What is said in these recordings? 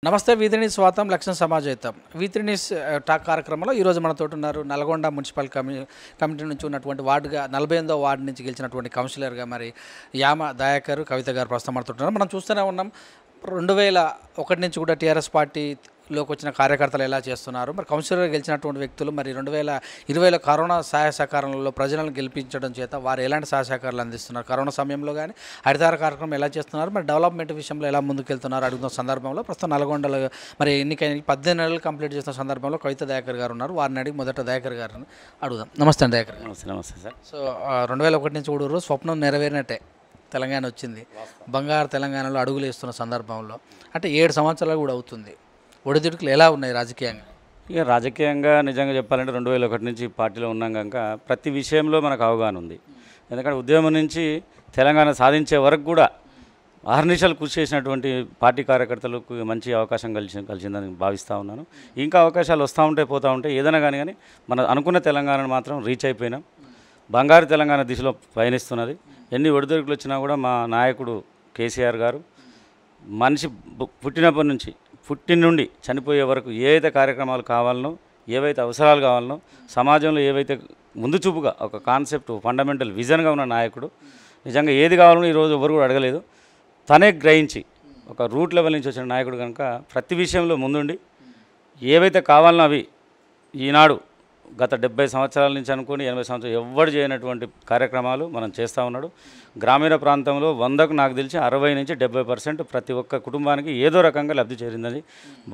నమస్తే వీధిని స్వాతం లక్ష్యం సమాజయితం వీధిని టాక్ కార్యక్రమంలో ఈరోజు మనతో ఉన్నారు నల్గొండ మున్సిపల్ కమిటీ నుంచి ఉన్నటువంటి వార్డుగా 48వ వార్డు నుంచి గెలిచినటువంటి కౌన్సిలర్గా మరి యామ దయాకర్ కవిత గారు ప్రస్తుతం మనతో ఉన్నారు. మనం చూస్తూనే ఉన్నాం 2001 నుంచి కూడా టీఆర్ఎస్ పార్టీలోకి వచ్చిన కార్యకర్తలు ఎలా చేస్తున్నారు. మరి కౌన్సిలర్గా గెలిచినటువంటి వ్యక్తులు మరి 2020లో కరోనా సహాయ సహకారంలో ప్రజలను గెలిపించడం చేత వారు ఎలాంటి సహాయ సహకారాలు అందిస్తున్నారు, కరోనా సమయంలో కానీ హరితార కార్యక్రమం ఎలా చేస్తున్నారు, మరి డెవలప్మెంట్ విషయంలో ఎలా ముందుకెళ్తున్నారు అడుగుతున్న సందర్భంలో ప్రస్తుతం నల్గొండలో మరి ఎన్నికైన 18 నెలలు కంప్లీట్ చేసిన సందర్భంలో కవిత దయాకర్ గారు ఉన్నారు. వారిని అడిగి మొదట దయాకర్ గారిని అడుగుదాం. నమస్తే అండి దయాకర్. నమస్తే సార్. సో 2001 నుంచి కూడా స్వప్నం నెరవేరినట్టే తెలంగాణ వచ్చింది. బంగారు తెలంగాణలో అడుగులు వేస్తున్న సందర్భంలో అంటే 7 సంవత్సరాలు కూడా అవుతుంది. ఒడిదుడుకులు ఎలా ఉన్నాయి రాజకీయంగా? ఇక రాజకీయంగా నిజంగా చెప్పాలంటే 2001 నుంచి పార్టీలో ఉన్నాం కనుక ప్రతి విషయంలో మనకు అవగాహన ఉంది. ఎందుకంటే ఉద్యమం నుంచి తెలంగాణ సాధించే వరకు కూడా అహర్నిశలు కృషి చేసినటువంటి పార్టీ కార్యకర్తలకు మంచి అవకాశం కలిసిందని భావిస్తూ ఉన్నాను. ఇంకా అవకాశాలు వస్తూ ఉంటాయి, పోతూ ఉంటాయి. ఏదైనా కానీ మన అనుకున్న తెలంగాణను మాత్రం రీచ్ అయిపోయినాం. బంగారు తెలంగాణ దిశలో పయనిస్తున్నది. ఎన్ని ఒడిదుడుకులు వచ్చినా కూడా మా నాయకుడు కేసీఆర్ గారు మనిషి పుట్టినప్పటి నుంచి పుట్టిన నుండి చనిపోయే వరకు ఏవైతే కార్యక్రమాలు కావాలనో, ఏవైతే అవసరాలు కావాలనో, సమాజంలో ఏవైతే ముందు చూపుగా ఒక కాన్సెప్ట్ ఫండమెంటల్ విజన్గా ఉన్న నాయకుడు. నిజంగా ఏది కావాలనో ఈరోజు ఎవరు కూడా అడగలేదు, తనే గ్రహించి ఒక రూట్ లెవెల్ నుంచి వచ్చిన నాయకుడు కనుక ప్రతి విషయంలో ముందుండి ఏవైతే కావాలనో అవి ఈనాడు గత 70 సంవత్సరాల నుంచి అనుకుని 80 సంవత్సరాలు ఎవ్వరు చేయనటువంటి కార్యక్రమాలు మనం చేస్తూ ఉన్నాడు. గ్రామీణ ప్రాంతంలో 100కు నాకు తెలిసి 60 నుంచి 70% ప్రతి ఒక్క కుటుంబానికి ఏదో రకంగా లబ్ధి చేరిందని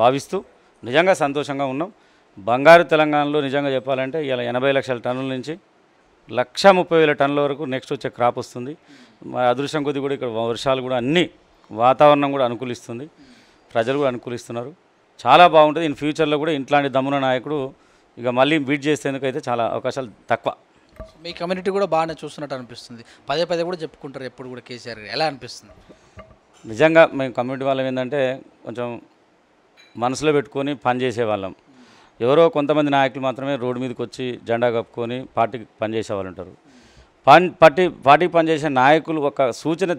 భావిస్తూ నిజంగా సంతోషంగా ఉన్నాం. బంగారు తెలంగాణలో నిజంగా చెప్పాలంటే ఇలా 80 లక్షల టన్నుల నుంచి 1,30,000 టన్నుల వరకు నెక్స్ట్ వచ్చే క్రాప్ వస్తుంది. అదృష్టం కొద్ది కూడా ఇక్కడ వర్షాలు కూడా అన్నీ వాతావరణం కూడా అనుకూలిస్తుంది, ప్రజలు కూడా అనుకూలిస్తున్నారు. చాలా బాగుంటుంది. ఇన్ ఫ్యూచర్లో కూడా ఇట్లాంటి దమ్మున నాయకుడు ఇక మళ్ళీ బీట్ చేసేందుకు అయితే చాలా అవకాశాలు తక్కువ. మీ కమ్యూనిటీ కూడా బాగానే చూస్తున్నట్టు అనిపిస్తుంది. పదే పదే కూడా చెప్పుకుంటారు ఎప్పుడు కూడా కేసీఆర్ గారు. ఎలా అనిపిస్తుంది? నిజంగా మేము కమ్యూనిటీ వాళ్ళం ఏంటంటే కొంచెం మనసులో పెట్టుకొని పనిచేసే వాళ్ళం. ఎవరో కొంతమంది నాయకులు మాత్రమే రోడ్డు మీదకి వచ్చి జెండా కప్పుకొని పార్టీకి పనిచేసే వాళ్ళు ఉంటారు. పార్టీకి పనిచేసే నాయకులు ఒక సూచన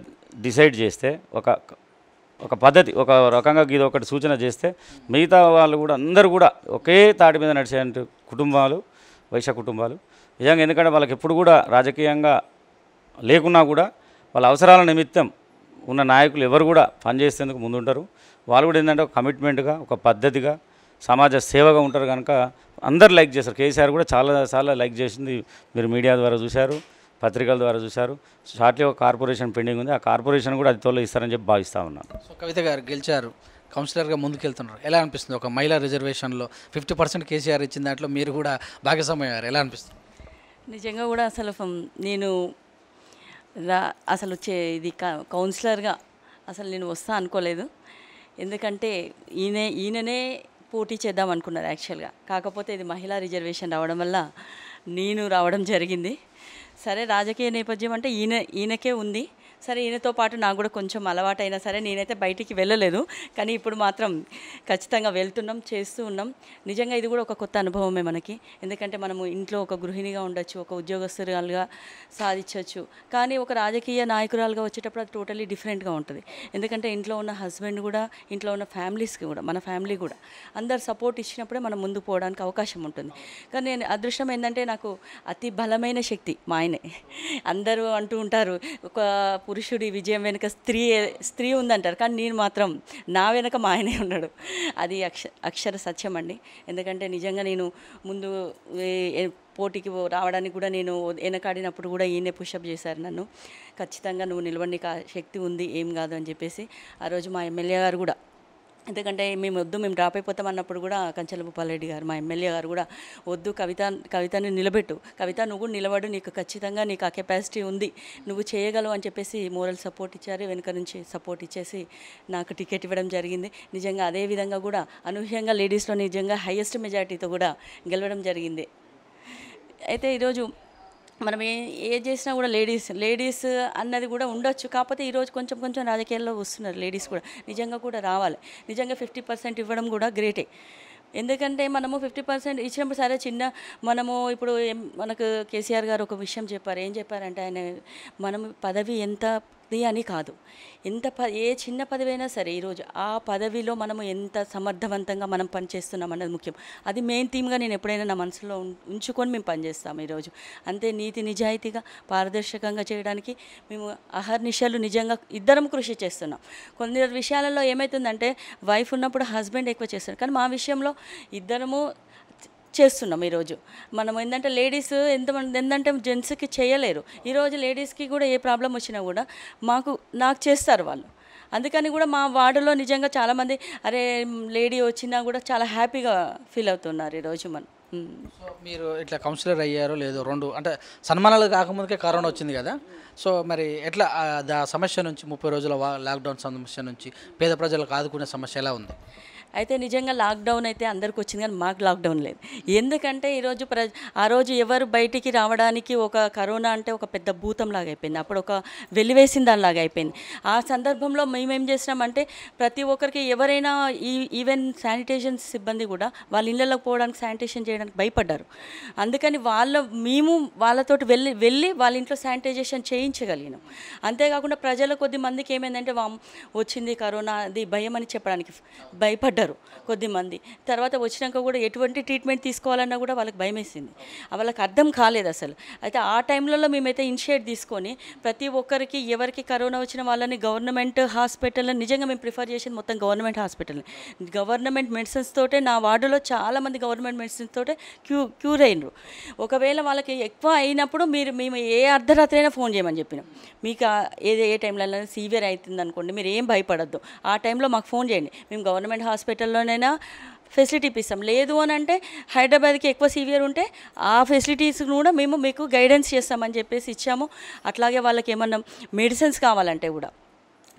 డిసైడ్ చేస్తే, ఒక పద్ధతి ఒక రకంగా ఇది ఒకటి సూచన చేస్తే మిగతా వాళ్ళు కూడా అందరూ కూడా ఒకే తాటి మీద నడిచే కుటుంబాలు, వైశ్య కుటుంబాలు. నిజంగా ఎందుకంటే వాళ్ళకి ఎప్పుడు కూడా రాజకీయంగా లేకున్నా కూడా వాళ్ళ అవసరాల నిమిత్తం ఉన్న నాయకులు ఎవరు కూడా పనిచేసేందుకు ముందుంటారు. వాళ్ళు కూడా ఏంటంటే ఒక కమిట్మెంట్గా, ఒక పద్ధతిగా, సమాజ సేవగా ఉంటారు కనుక అందరు లైక్ చేస్తారు. కేసీఆర్ కూడా చాలా లైక్ చేసింది మీరు మీడియా ద్వారా చూశారు, పత్రికల ద్వారా చూశారు. షార్ట్లీ ఒక కార్పొరేషన్ పెండింగ్ ఉంది, ఆ కార్పొరేషన్ కూడా అది త్వరలో ఇస్తారని చెప్పి భావిస్తూ ఉన్నాను. సో కవిత గారు గెలిచారు, కౌన్సిలర్గా ముందుకెళ్తున్నారు. ఎలా అనిపిస్తుంది? ఒక మహిళా రిజర్వేషన్లో 50% కేసీఆర్ ఇచ్చిన దాంట్లో మీరు కూడా భాగస్వామయ్యారు. ఎలా అనిపిస్తుంది? నిజంగా కూడా అసలు నేను అసలు ఇది కౌన్సిలర్గా అసలు నేను వస్తా అనుకోలేదు. ఎందుకంటే ఈయననే పోటీ చేద్దాం అనుకున్నారు యాక్చువల్గా. కాకపోతే ఇది మహిళా రిజర్వేషన్ రావడం వల్ల నేను రావడం జరిగింది. సరే, రాజకీయ నేపథ్యం అంటే ఈయనకే ఉంది. సరే, ఈయనతో పాటు నాకు కూడా కొంచెం అలవాటైనా సరే నేనైతే బయటికి వెళ్ళలేదు. కానీ ఇప్పుడు మాత్రం ఖచ్చితంగా వెళ్తున్నాం, చేస్తూ ఉన్నాం. నిజంగా ఇది కూడా ఒక కొత్త అనుభవమే మనకి. ఎందుకంటే మనము ఇంట్లో ఒక గృహిణిగా ఉండొచ్చు, ఒక ఉద్యోగస్తురాలుగా సాధించవచ్చు. కానీ ఒక రాజకీయ నాయకురాలుగా వచ్చేటప్పుడు అది టోటలీ డిఫరెంట్గా ఉంటుంది. ఎందుకంటే ఇంట్లో ఉన్న హస్బెండ్ కూడా, ఇంట్లో ఉన్న ఫ్యామిలీస్కి కూడా, మన ఫ్యామిలీ కూడా అందరు సపోర్ట్ ఇచ్చినప్పుడే మనం ముందుకు పోవడానికి అవకాశం ఉంటుంది. కానీ నేను అదృష్టం ఏంటంటే నాకు అతి బలమైన శక్తి మా ఆయనే. అందరూ అంటూ ఉంటారు ఒక పురుషుడి విజయం వెనుక స్త్రీ ఉందంటారు, కానీ నేను మాత్రం నా వెనుక మా ఆయనే ఉన్నాడు. అది అక్షర సత్యం అండి. ఎందుకంటే నిజంగా నేను ముందు పోటీకి రావడానికి కూడా నేను వెనకాడినప్పుడు కూడా ఈయనే పుషప్ చేశారు నన్ను. ఖచ్చితంగా నువ్వు నిలబడికి శక్తి ఉంది, ఏం కాదు అని చెప్పేసి ఆ రోజు మా ఎమ్మెల్యే గారు కూడా, ఎందుకంటే మేము డ్రాప్ అయిపోతాం అన్నప్పుడు కూడా కంచెల భూపాలరెడ్డి గారు మా ఎమ్మెల్యే గారు కూడా వద్దు కవితని నిలబెట్టు, కవిత నువ్వు కూడా నిలబడు, నీకు ఖచ్చితంగా నీకు ఆ కెపాసిటీ ఉంది, నువ్వు చేయగలవు అని చెప్పేసి మోరల్ సపోర్ట్ ఇచ్చారు. వెనుక నుంచి సపోర్ట్ ఇచ్చేసి నాకు టికెట్ ఇవ్వడం జరిగింది. నిజంగా అదేవిధంగా కూడా అనూహ్యంగా లేడీస్లో నిజంగా హైయెస్ట్ మెజారిటీతో కూడా గెలవడం జరిగింది. అయితే ఈరోజు మనం ఏ చేసినా కూడా లేడీస్ అన్నది కూడా ఉండొచ్చు. కాకపోతే ఈరోజు కొంచెం రాజకీయాల్లో వస్తున్నారు లేడీస్ కూడా. నిజంగా కూడా రావాలి. నిజంగా 50% ఇవ్వడం కూడా గ్రేటే. ఎందుకంటే మనము 50% ఇచ్చినప్పుడు సరే మనము ఇప్పుడు మనకు కేసీఆర్ గారు ఒక విషయం చెప్పారు. ఏం చెప్పారంటే ఆయన మనం పదవి ఎంత అని కాదు, ఏ చిన్న పదవైనా సరే ఈరోజు ఆ పదవిలో మనము ఎంత సమర్థవంతంగా మనం పనిచేస్తున్నాం అన్నది ముఖ్యం. అది మెయిన్ థీమ్గా నేను ఎప్పుడైనా నా మనసులో ఉంచుకొని మేము పనిచేస్తాము ఈరోజు. అంతే నీతి నిజాయితీగా పారదర్శకంగా చేయడానికి మేము అహర్నిశలు నిజంగా ఇద్దరం కృషి చేస్తున్నాం. కొన్ని విషయాలలో ఏమవుతుందంటే వైఫ్ ఉన్నప్పుడు హస్బెండ్ ఎక్కువ చేస్తారు, కానీ మా విషయంలో ఇద్దరము చేస్తున్నాం. ఈరోజు మనం ఏంటంటే లేడీస్ ఏంటంటే జెంట్స్కి చేయలేరు. ఈరోజు లేడీస్కి కూడా ఏ ప్రాబ్లం వచ్చినా కూడా నాకు చేస్తారు వాళ్ళు. అందుకని కూడా మా వార్డులో నిజంగా చాలామంది అరే లేడీ వచ్చినా కూడా చాలా హ్యాపీగా ఫీల్ అవుతున్నారు ఈరోజు మనం. సో మీరు ఇట్లా కౌన్సిలర్ అయ్యారో లేదో, రెండు అంటే సన్మానాలు కాకముందుకే కరోనా వచ్చింది కదా, సో మరి ఎట్లా ఆ సమస్య నుంచి 30 రోజుల లాక్డౌన్ సమస్య నుంచి పేద ప్రజలకు ఆదుకునే సమస్య ఎలా ఉంది? అయితే నిజంగా లాక్డౌన్ అయితే అందరికి వచ్చింది, కానీ మాకు లాక్డౌన్ లేదు. ఎందుకంటే ఈరోజు ఆ రోజు ఎవరు బయటికి రావడానికి ఒక కరోనా అంటే ఒక పెద్ద భూతంలాగా అయిపోయింది, అప్పుడు ఒక వెలివేసిన దానిలాగా అయిపోయింది. ఆ సందర్భంలో మేమేం చేసినామంటే ప్రతి ఒక్కరికి ఎవరైనా ఈవెన్ శానిటేషన్ సిబ్బంది కూడా వాళ్ళ ఇళ్ళలోకి పోవడానికి శానిటేషన్ చేయడానికి భయపడ్డారు. అందుకని మేము వాళ్ళతోటి వెళ్ళి వాళ్ళ ఇంట్లో శానిటైజేషన్ చేయించగలిగినాం. అంతేకాకుండా ప్రజల కొద్ది మందికి ఏమైందంటే వచ్చింది కరోనా అది భయం అని చెప్పడానికి భయపడ్డారు కొద్దిమంది. తర్వాత వచ్చినాక కూడా ఎటువంటి ట్రీట్మెంట్ తీసుకోవాలన్నా కూడా వాళ్ళకి భయం వేసింది, వాళ్ళకి అర్థం కాలేదు అసలు. అయితే ఆ టైంలలో మేమైతే ఇనిషియేట్ తీసుకొని ప్రతి ఒక్కరికి ఎవరికి కరోనా వచ్చిన వాళ్ళని గవర్నమెంట్ హాస్పిటల్లో నిజంగా మేము ప్రిఫర్ చేసేది మొత్తం గవర్నమెంట్ హాస్పిటల్ని. గవర్నమెంట్ మెడిసిన్స్ తోటే నా వార్డులో చాలామంది గవర్నమెంట్ మెడిసిన్స్ తోటే క్యూర్ అయినరు. ఒకవేళ వాళ్ళకి ఎక్కువ అయినప్పుడు మేము ఏ అర్ధరాత్రి అయినా ఫోన్ చేయమని చెప్పినాం. మీకు ఏ టైంలో సీవియర్ అవుతుంది అనుకోండి, మీరు ఏం భయపడద్దు, ఆ టైంలో మాకు ఫోన్ చేయండి, మేము గవర్నమెంట్ హాస్పిటల్లోనైనా ఫెసిలిటీ ఇప్పిస్తాం. లేదు అని అంటే హైదరాబాద్కి ఎక్కువ సీవియర్ ఉంటే ఆ ఫెసిలిటీస్ కూడా మేము మీకు గైడెన్స్ చేస్తామని చెప్పేసి ఇచ్చాము. అట్లాగే వాళ్ళకి ఏమన్నా మెడిసిన్స్ కావాలంటే కూడా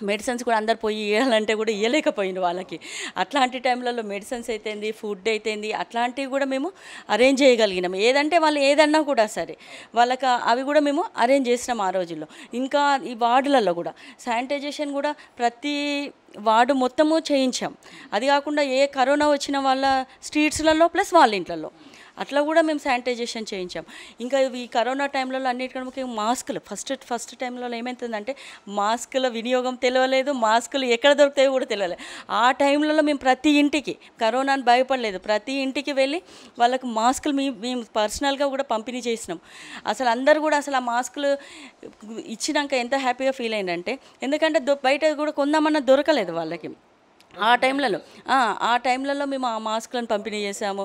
మెడిసిన్స్ కూడా అందరు పోయి ఇవ్వాలంటే కూడా ఇవ్వలేకపోయింది వాళ్ళకి. అట్లాంటి టైంలలో మెడిసిన్స్ అయితేంది, ఫుడ్ అయితేంది, అట్లాంటివి కూడా మేము అరేంజ్ చేయగలిగినాం. ఏదంటే వాళ్ళు ఏదన్నా కూడా సరే వాళ్ళకి అవి కూడా మేము అరేంజ్ చేసినాం ఆ రోజుల్లో. ఇంకా ఈ వార్డులలో కూడా శానిటైజేషన్ కూడా ప్రతి వార్డు మొత్తము చేయించాం. అది కాకుండా ఏ కరోనా వచ్చిన వాళ్ళ స్ట్రీట్స్లలో ప్లస్ వాళ్ళ ఇంట్లలో అట్లా కూడా మేము శానిటైజేషన్ చేయించాం. ఇంకా ఈ కరోనా టైంలలో అన్నిటికీ మాస్కులు ఫస్ట్ టైంలో ఏమవుతుందంటే మాస్కుల వినియోగం తెలియలేదు, మాస్కులు ఎక్కడ దొరుకుతాయో కూడా తెలియలేదు. ఆ టైంలలో మేము ప్రతి ఇంటికి కరోనాని భయపడలేదు, ప్రతి ఇంటికి వెళ్ళి వాళ్ళకు మాస్కులు మేము పర్సనల్గా కూడా పంపిణీ చేసినాం. అసలు అందరూ కూడా అసలు ఆ మాస్కులు ఇచ్చినాక ఎంత హ్యాపీగా ఫీల్ అయిందంటే, ఎందుకంటే బయట కూడా కొందామన్నా దొరకలేదు వాళ్ళకి. ఆ టైంలలో మేము ఆ మాస్కులను పంపిణీ చేసాము.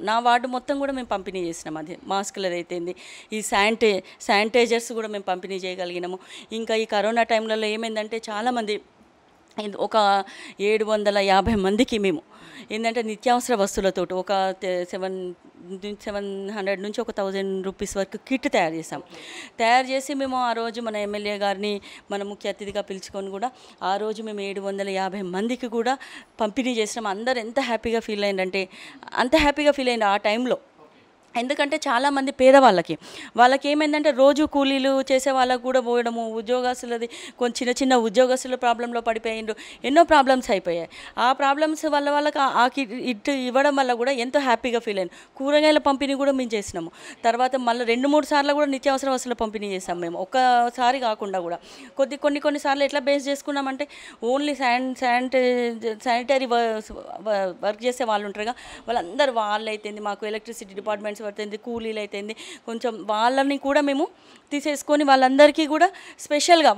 నా వార్డు మొత్తం కూడా మేము పంపిణీ చేసినాం. అది మాస్కులు అయితేంది, ఈ శానిటైజర్స్ కూడా మేము పంపిణీ చేయగలిగినాము. ఇంకా ఈ కరోనా టైంలలో ఏమైందంటే చాలామంది ఒక 750 మందికి మేము ఏంటంటే నిత్యావసర వస్తువులతో ఒక 700 నుంచి 1000 రూపీస్ వరకు కిట్ తయారు చేసి మేము ఆ రోజు మన ఎమ్మెల్యే గారిని మన ముఖ్య అతిథిగా పిలుచుకొని కూడా ఆ రోజు మేము 750 మందికి కూడా పంపిణీ చేసినాం. అందరూ ఎంత హ్యాపీగా ఫీల్ అయిందంటే అంత హ్యాపీగా ఫీల్ అయింది ఆ టైంలో. ఎందుకంటే చాలామంది పేదవాళ్ళకి ఏమైందంటే రోజు కూలీలు చేసే వాళ్ళకు కూడా పోయడము, ఉద్యోగస్తులది కొంచెం చిన్న ఉద్యోగస్తుల ప్రాబ్లంలో పడిపోయిండ్రు, ఎన్నో ప్రాబ్లమ్స్ అయిపోయాయి. ఆ ప్రాబ్లమ్స్ వల్ల వాళ్ళకి ఆ కిట్ ఇవ్వడం వల్ల కూడా ఎంతో హ్యాపీగా ఫీల్ అయ్యాను. కూరగాయల పంపిణీ కూడా మేము చేసినాము. తర్వాత మళ్ళీ 2-3 సార్లు కూడా నిత్యావసర వస్తువుల పంపిణీ చేసాము మేము, ఒక్కసారి కాకుండా కూడా. కొన్నిసార్లు ఎట్లా బేస్ చేసుకున్నామంటే ఓన్లీ శానిటరీ వర్క్ చేసే వాళ్ళు ఉంటారుగా, వాళ్ళందరూ వాళ్ళైతేంది, మాకు ఎలక్ట్రిసిటీ డిపార్ట్మెంట్స్ పడుతుంది, కూలీలు అయితేంది, కొంచెం వాళ్ళని కూడా మేము తీసేసుకొని వాళ్ళందరికీ కూడా స్పెషల్గా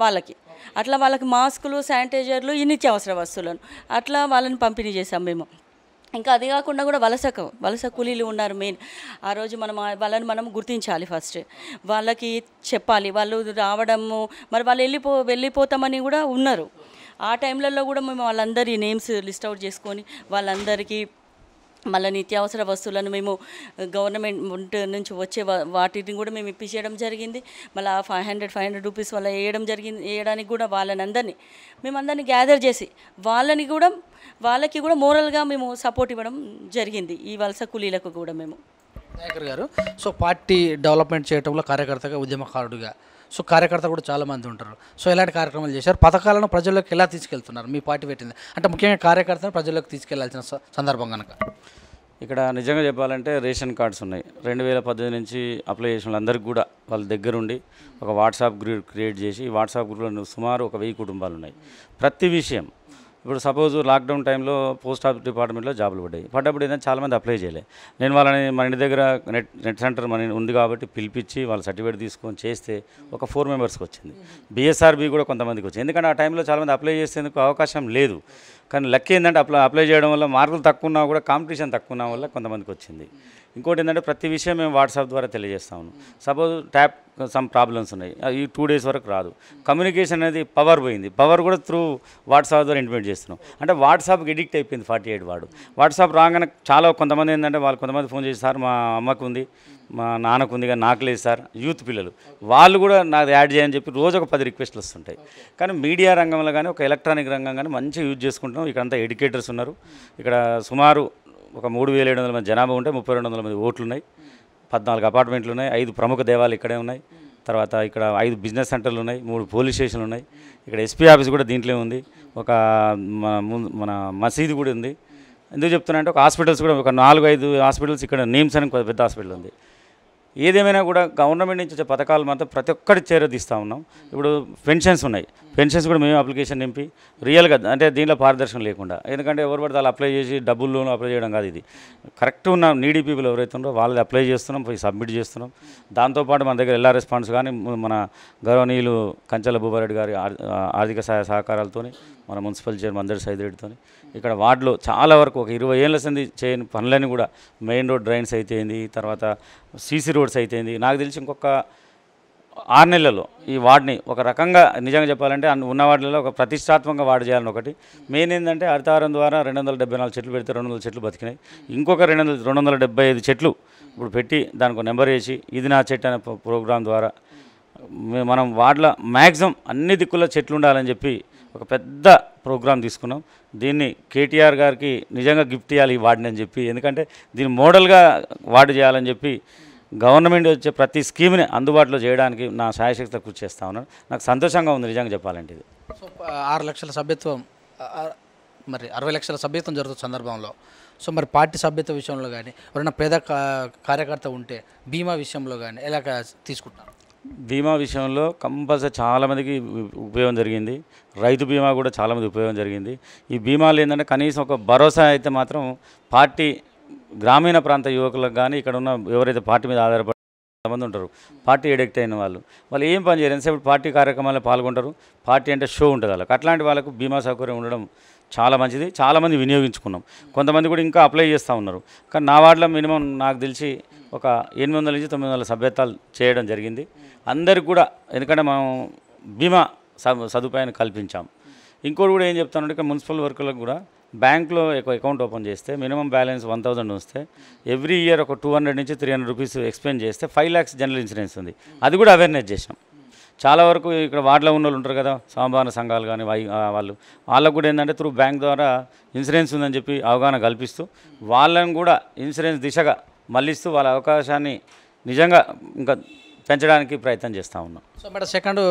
వాళ్ళకి మాస్కులు, శానిటైజర్లు, ఈ నిత్యావసర వస్తువులను అట్లా వాళ్ళని పంపిణీ చేసాం మేము. ఇంకా అది కాకుండా కూడా వలస కూలీలు ఉన్నారు మెయిన్. ఆ రోజు వాళ్ళని మనం గుర్తించాలి, ఫస్ట్ వాళ్ళకి చెప్పాలి, వాళ్ళు రావడము, మరి వాళ్ళు వెళ్ళిపోతామని కూడా ఉన్నారు. ఆ టైంలలో కూడా మేము వాళ్ళందరి నేమ్స్ లిస్ట్ అవుట్ చేసుకొని వాళ్ళందరికీ మళ్ళీ నిత్యావసర వస్తువులను మేము గవర్నమెంట్ నుంచి వచ్చే వాటిని కూడా మేము ఇప్పించడం జరిగింది. మళ్ళీ 500 రూపీస్ వల్ల వేయడానికి కూడా మేమందరినీ గ్యాదర్ చేసి వాళ్ళకి కూడా మోరల్గా మేము సపోర్ట్ ఇవ్వడం జరిగింది, ఈ వలస కూలీలకు కూడా మేము. నాయకర్ గారు, సో పార్టీ డెవలప్మెంట్ చేయడంలో కార్యకర్తగా, ఉద్యమకారుడిగా, సో కార్యకర్తలు కూడా చాలామంది ఉంటారు. సో ఎలాంటి కార్యక్రమాలు చేశారు? పథకాలను ప్రజల్లోకి ఎలా తీసుకెళ్తున్నారు? మీ పార్టీ పెట్టింది అంటే ముఖ్యంగా కార్యకర్తను ప్రజల్లోకి తీసుకెళ్లాల్సిన సందర్భం కనుక. ఇక్కడ నిజంగా చెప్పాలంటే రేషన్ కార్డ్స్ ఉన్నాయి. 2018 నుంచి అప్లై చేసిన వాళ్ళందరికీ కూడా వాళ్ళ దగ్గరుండి ఒక వాట్సాప్ గ్రూప్ క్రియేట్ చేసి, ఈ వాట్సాప్ గ్రూప్లో సుమారు ఒక 1000 కుటుంబాలు ఉన్నాయి. ప్రతి విషయం ఇప్పుడు సపోజ్ లాక్డౌన్ టైంలో పోస్ట్ ఆఫీస్ డిపార్ట్మెంట్లో జాబులు పడ్డప్పుడు ఏంటంటే చాలామంది అప్లై చేయలేదు. నేను వాళ్ళని మన ఇంటి దగ్గర నెట్ సెంటర్ మన ఉంది కాబట్టి పిలిపించి వాళ్ళ సర్టిఫికేట్ తీసుకొని చేస్తే ఒక 4 మెంబర్స్కి వచ్చింది. బిఎస్ఆర్బి కూడా కొంతమందికి వచ్చింది. ఎందుకంటే ఆ టైంలో చాలామంది అప్లై చేసేందుకు అవకాశం లేదు. కానీ లక్కీ ఏంటంటే అప్లై చేయడం వల్ల మార్కులు తక్కువ ఉన్నా కూడా కాంపిటీషన్ తక్కువ ఉన్న వల్ల కొంతమందికి వచ్చింది. ఇంకోటి ఏంటంటే ప్రతి విషయం మేము వాట్సాప్ ద్వారా తెలియజేస్తా ఉన్నాం. సపోజ్ ట్యాప్ సమ్ ప్రాబ్లమ్స్ ఉన్నాయి, ఈ 2 డేస్ వరకు రాదు. కమ్యూనికేషన్ అనేది పవర్ పోయింది, పవర్ కూడా త్రూ వాట్సాప్ ద్వారా ఇంటిమేట్ చేస్తున్నాం. అంటే వాట్సాప్కి ఎడిక్ట్ అయిపోయింది 48 వాడు. వాట్సాప్ రాగానే చాలా కొంతమంది ఏంటంటే వాళ్ళు కొంతమంది ఫోన్ చేసి, సార్ మా అమ్మకు ఉంది, మా నాన్నకు ఉంది, కానీ నాకు లేదు సార్, యూత్ పిల్లలు వాళ్ళు కూడా నాకు యాడ్ చేయని చెప్పి రోజు ఒక 10 రిక్వెస్ట్లు వస్తుంటాయి. కానీ మీడియా రంగంలో కానీ ఒక ఎలక్ట్రానిక్ రంగం కానీ మంచిగా యూజ్ చేసుకుంటున్నాం. ఇక్కడంతా ఎడ్యుకేటర్స్ ఉన్నారు. ఇక్కడ సుమారు ఒక 3700 మంది జనాభా ఉంటే 3200 మంది ఓట్లు ఉన్నాయి. 14 అపార్ట్మెంట్లు ఉన్నాయి. 5 ప్రముఖ దేవాలయాలు ఇక్కడే ఉన్నాయి. తర్వాత ఇక్కడ 5 బిజినెస్ సెంటర్లు ఉన్నాయి. 3 పోలీస్ స్టేషన్లు ఉన్నాయి. ఇక్కడ ఎస్పీ ఆఫీస్ కూడా దీంట్లో ఉంది. ఒక మన మసీదు కూడా ఉంది. ఎందుకు చెప్తున్నా అంటే ఒక హాస్పిటల్స్ కూడా ఒక 4-5 హాస్పిటల్స్ ఇక్కడ నీమ్స్ అని పెద్ద హాస్పిటల్ ఉంది. ఏదేమైనా కూడా గవర్నమెంట్ నుంచి వచ్చే పథకాలు మాత్రం ప్రతి ఒక్కటి చేరదీస్తూ ఉన్నాం. ఇప్పుడు పెన్షన్స్ ఉన్నాయి. పెన్షన్స్ కూడా మేము అప్లికేషన్ నింపి రియల్గా అంటే దీంట్లో పారదర్శకం లేకుండా, ఎందుకంటే ఎవరు పడితే వాళ్ళు అప్లై చేసి డబ్బుల్లోనూ అప్లై చేయడం కాదు. ఇది కరెక్ట్ ఉన్న నీడీ పీపుల్ ఎవరైతే ఉన్నారో వాళ్ళది అప్లై చేస్తున్నాం, పోయి సబ్మిట్ చేస్తున్నాం. దాంతోపాటు మన దగ్గర ఎల్ఆర్ రెస్పాన్స్ కానీ మన గౌరవనీయులు కంచెల భూపారెడ్డి గారి ఆర్థిక సహకారాలతో మన మున్సిపల్ చైర్మన్ అందరి సైదిరెడ్డితో ఇక్కడ వార్డులో చాలా వరకు ఒక 20 ఏళ్ళ సంది చేయని పనులని కూడా మెయిన్ రోడ్ డ్రైన్స్ అయితేంది, తర్వాత సీసీ రోడ్స్ అయితేంది. నాకు తెలిసి ఇంకొక 6 నెలల్లో ఈ వార్డుని ఒక రకంగా నిజంగా చెప్పాలంటే ఉన్న వార్డులలో ఒక ప్రతిష్టాత్మకంగా వార్డు చేయాలని ఒకటి. మెయిన్ ఏంటంటే హరితహారం ద్వారా 274 చెట్లు పెడితే 200 చెట్లు బతికినాయి. ఇంకొక 275 చెట్లు ఇప్పుడు పెట్టి దానికి నెంబర్ వేసి ఇది నా చెట్టు అనే ప్రోగ్రాం ద్వారా మనం వార్డుల మ్యాక్సిమం అన్ని దిక్కుల్లో చెట్లు ఉండాలని చెప్పి ఒక పెద్ద ప్రోగ్రాం తీసుకున్నాం. దీన్ని కేటీఆర్ గారికి నిజంగా గిఫ్ట్ ఇవ్వాలి ఈ వార్డుని అని చెప్పి, ఎందుకంటే దీన్ని మోడల్గా వార్డు చేయాలని చెప్పి గవర్నమెంట్ వచ్చే ప్రతి స్కీమ్ని అందుబాటులో చేయడానికి నా శాయశక్తితో కృషి చేస్తూ ఉన్నాను. నాకు సంతోషంగా ఉంది నిజంగా చెప్పాలంటే. ఇది సో 6 లక్షల సభ్యత్వం, మరి 60 లక్షల సభ్యత్వం జరుగుతున్న సందర్భంలో సో మరి పార్టీ సభ్యత్వ విషయంలో కానీ ఎవరైనా పేద కార్యకర్త ఉంటే బీమా విషయంలో కానీ ఎలా తీసుకుంటున్నారు? బీమా విషయంలో కంపల్సరీ చాలామందికి ఉపయోగం జరిగింది. రైతు బీమా కూడా చాలామంది ఉపయోగం జరిగింది. ఈ బీమాలు ఏంటంటే కనీసం ఒక భరోసా అయితే మాత్రం పార్టీ గ్రామీణ ప్రాంత యువకులకు కానీ ఇక్కడ ఉన్న ఎవరైతే పార్టీ మీద ఆధారపడి కొంతమంది ఉంటారు, పార్టీ ఎడిక్ట్ అయిన వాళ్ళు ఏం పని చేయరు, ఎంతసేపు పార్టీ కార్యక్రమాల్లో పాల్గొంటారు. పార్టీ అంటే షో ఉంటుంది వాళ్ళకి. అట్లాంటి వాళ్ళకు బీమా సౌకర్యం ఉండడం చాలా మంచిది. చాలామంది వినియోగించుకున్నాం. కొంతమంది కూడా ఇంకా అప్లై చేస్తూ ఉన్నారు. కానీ నా వార్డులో మినిమం నాకు తెలిసి ఒక 800 నుంచి 900 సభ్యత్వాలు చేయడం జరిగింది. అందరికి కూడా, ఎందుకంటే మనం బీమా సదుపాయాన్ని కల్పించాం. ఇంకోటి కూడా ఏం చెప్తానంటే మున్సిపల్ వర్కులకు కూడా బ్యాంక్లో అకౌంట్ ఓపెన్ చేస్తే మినిమం బ్యాలెన్స్ 1000 వస్తే ఎవ్రీ ఇయర్ ఒక 200 నుంచి 300 రూపీస్ ఎక్స్పెండ్ చేస్తే 5 lakhs జనరల్ ఇన్సూరెన్స్ ఉంది. అది కూడా అవేర్నెస్ చేసినాం. చాలా వరకు ఇక్కడ వార్డులో ఉన్న వాళ్ళు ఉంటారు కదా, సమభావన సంఘాలు కానీ వాళ్ళకు కూడా ఏంటంటే త్రూ బ్యాంక్ ద్వారా ఇన్సూరెన్స్ ఉందని చెప్పి అవగాహన కల్పిస్తూ వాళ్ళని కూడా ఇన్సూరెన్స్ దిశగా మళ్ళిస్తూ వాళ్ళ అవకాశాన్ని నిజంగా ఇంకా పెంచడానికి ప్రయత్నం చేస్తూ ఉన్నాం. సో మేడం, సెకండ్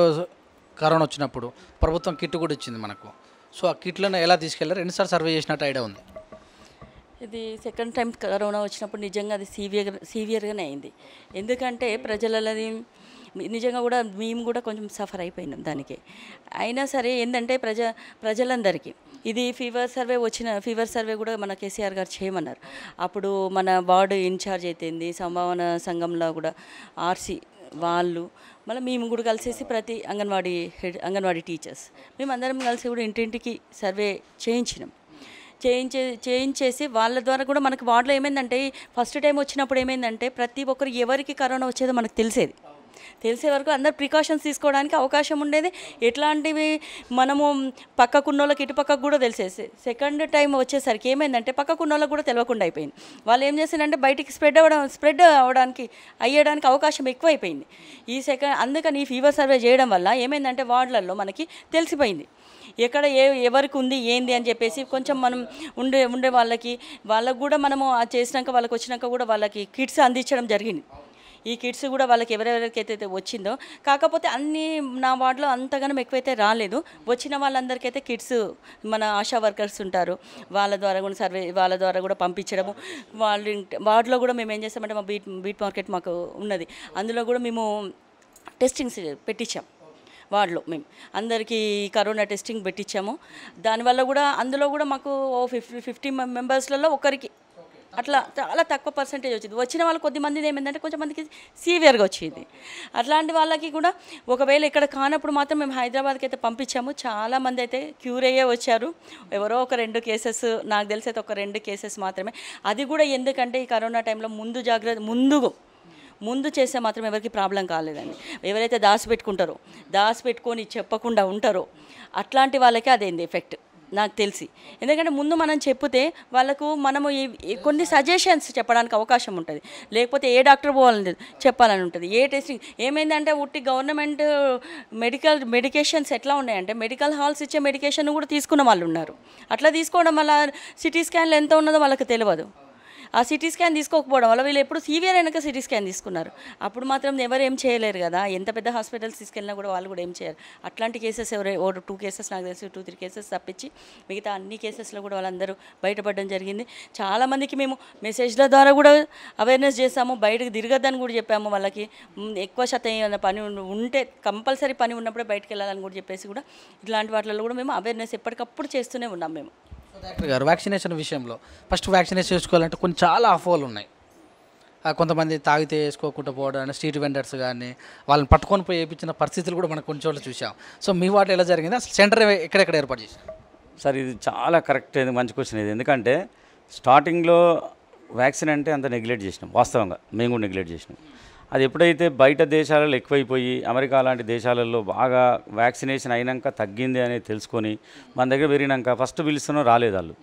కరోనా వచ్చినప్పుడు ప్రభుత్వం కిట్ కూడా ఇచ్చింది మనకు. సో ఆ కిట్లను ఎలా తీసుకెళ్లారు? ఎన్నిసార్లు సర్వే చేసినట్టు ఐడియా ఉంది? ఇది సెకండ్ టైం కరోనా వచ్చినప్పుడు నిజంగా అది సివియర్గానే అయింది. ఎందుకంటే ప్రజలది నిజంగా కూడా మేము కూడా కొంచెం సఫర్ అయిపోయినాం దానికి. అయినా సరే ఏంటంటే ప్రజలందరికీ ఇది ఫీవర్ సర్వే కూడా మన కేసీఆర్ గారు చేయమన్నారు. అప్పుడు మన వార్డు ఇన్ఛార్జ్ అయితేంది, సంఘంలో కూడా ఆర్సీ వాళ్ళు మళ్ళీ మేము కూడా కలిసేసి ప్రతి అంగన్వాడీ టీచర్స్ మేమందరం కలిసి కూడా ఇంటింటికి సర్వే చేయించేసి వాళ్ళ ద్వారా కూడా మనకి వార్డులో ఏమైందంటే ఫస్ట్ టైం వచ్చినప్పుడు ఏమైందంటే ప్రతి ఒక్కరు ఎవరికి కరోనా వచ్చేదో మనకు తెలిసే వరకు అందరు ప్రికాషన్స్ తీసుకోవడానికి అవకాశం ఉండేది. ఎట్లాంటివి మనము పక్కకున్నోళ్ళకి ఇటు పక్కకు కూడా తెలిసేసి సెకండ్ టైం వచ్చేసరికి ఏమైందంటే పక్కకున్నోళ్ళకి కూడా తెలియకుండా అయిపోయింది. వాళ్ళు ఏం చేశారంటే బయటికి స్ప్రెడ్ అయ్యడానికి అవకాశం ఎక్కువైపోయింది. అందుకని ఈ ఫీవర్ సర్వే చేయడం వల్ల ఏమైందంటే వార్డులలో మనకి తెలిసిపోయింది ఎక్కడ ఎవరికి ఉంది ఏంది అని చెప్పేసి. కొంచెం మనం ఉండే వాళ్ళకు కూడా మనము చేసినాక వాళ్ళకి వచ్చినాక కూడా వాళ్ళకి కిట్స్ అందించడం జరిగింది. ఈ కిట్స్ కూడా వాళ్ళకి ఎవరెవరికైతే వచ్చిందో, కాకపోతే అన్ని నా వార్డులో అంతగానం ఎక్కువైతే రాలేదు. వచ్చిన వాళ్ళందరికైతే కిట్స్ మన ఆశా వర్కర్స్ ఉంటారు, వాళ్ళ ద్వారా కూడా వాళ్ళ ద్వారా కూడా పంపించడము. వార్డులో కూడా మేము ఏం చేస్తామంటే మా బీట్ మార్కెట్ మాకు ఉన్నది, అందులో కూడా మేము టెస్టింగ్స్ పెట్టించాం. వార్డులో మేము అందరికీ కరోనా టెస్టింగ్ పెట్టించాము. దానివల్ల కూడా అందులో కూడా మాకు 50 మెంబర్స్లలో ఒకరికి అట్లా చాలా తక్కువ పర్సెంటేజ్ వచ్చింది. వచ్చిన వాళ్ళు కొద్దిమంది ఏమైందంటే కొంచెం మందికి సీవియర్గా వచ్చింది. అట్లాంటి వాళ్ళకి కూడా ఒకవేళ ఇక్కడ కానప్పుడు మాత్రం మేము హైదరాబాద్కి అయితే పంపించాము. చాలామంది అయితే క్యూర్ అయ్యే వచ్చారు. ఎవరో ఒక 2 కేసెస్, నాకు తెలిసి అయితే ఒక 2 కేసెస్ మాత్రమే. అది కూడా ఎందుకంటే ఈ కరోనా టైంలో ముందు చేస్తే మాత్రం ఎవరికి ప్రాబ్లం కాలేదండి. ఎవరైతే దాచిపెట్టుకొని చెప్పకుండా ఉంటారో అట్లాంటి వాళ్ళకే అదేంది ఎఫెక్ట్ నాకు తెలిసి. ఎందుకంటే ముందు మనం చెప్తే వాళ్ళకు మనము కొన్ని సజెషన్స్ చెప్పడానికి అవకాశం ఉంటుంది. లేకపోతే ఏ డాక్టర్ పోవాలని చెప్పాలని ఉంటుంది, ఏ టెస్టింగ్. ఏమైందంటే ఉట్టి గవర్నమెంట్ మెడికేషన్స్ ఎట్లా ఉన్నాయంటే మెడికల్ హాల్స్ ఇచ్చే మెడికేషన్ కూడా తీసుకున్న వాళ్ళు ఉన్నారు. అట్లా తీసుకోవడం వల్ల సిటీ స్కాన్లు ఎంత ఉన్నదో వాళ్ళకి తెలియదు. ఆ సిటీ స్కాన్ తీసుకోకపోవడం వల్ల వీళ్ళు ఎప్పుడు సీవియర్ అయినాక సిటీ స్కాన్ తీసుకున్నారు. అప్పుడు మాత్రం ఎవరు ఏం చేయలేరు కదా, ఎంత పెద్ద హాస్పిటల్స్ తీసుకెళ్ళినా కూడా వాళ్ళు కూడా ఏం చేయరు. అట్లాంటి కేసెస్ 2 కేసెస్ నాకు తెలిసి 2-3 కేసెస్ తప్పించి మిగతా అన్ని కేసెస్లో కూడా వాళ్ళందరూ బయటపడడం జరిగింది. చాలామందికి మేము మెసేజ్ల ద్వారా కూడా అవేర్నెస్ చేస్తాము, బయటకు తిరగద్దని కూడా చెప్పాము. వాళ్ళకి ఎక్కువ శాతం పని ఉంటే కంపల్సరీ పని ఉన్నప్పుడే బయటకు వెళ్ళాలని కూడా చెప్పేసి కూడా ఇట్లాంటి వాటిల్లో కూడా మేము అవేర్నెస్ ఎప్పటికప్పుడు చేస్తూనే ఉన్నాం మేము. డాక్టర్ గారు, వ్యాక్సినేషన్ విషయంలో ఫస్ట్ వ్యాక్సినేషన్ చేసుకోవాలంటే కొన్ని చాలా అపోహలు ఉన్నాయి. కొంతమంది తాగితే వేసుకోకుండా పోవడం, స్ట్రీట్ వెండర్స్ కానీ వాళ్ళని పట్టుకొని పోయి వేయించిన పరిస్థితులు కూడా మనం కొన్ని చోట్ల చూసాం. సో మీ వాటిలో ఎలా జరిగింది, అసలు సెంటర్ ఎక్కడెక్కడ ఏర్పాటు చేశారు? సార్ ఇది చాలా కరెక్ట్, మంచి క్వశ్చన్ ఇది. ఎందుకంటే స్టార్టింగ్లో వ్యాక్సిన్ అంటే అంత నెగ్లెక్ట్ చేసినాం, వాస్తవంగా మేము కూడా నెగ్లెక్ట్ చేసినాం. అది ఎప్పుడైతే బయట దేశాలలో ఎక్కువైపోయి అమెరికా లాంటి దేశాలలో బాగా వ్యాక్సినేషన్ అయినాక తగ్గింది అనేది తెలుసుకొని మన దగ్గర పెరిగినాక ఫస్ట్ పిలుస్తున్నా రాలేదు. వాళ్ళు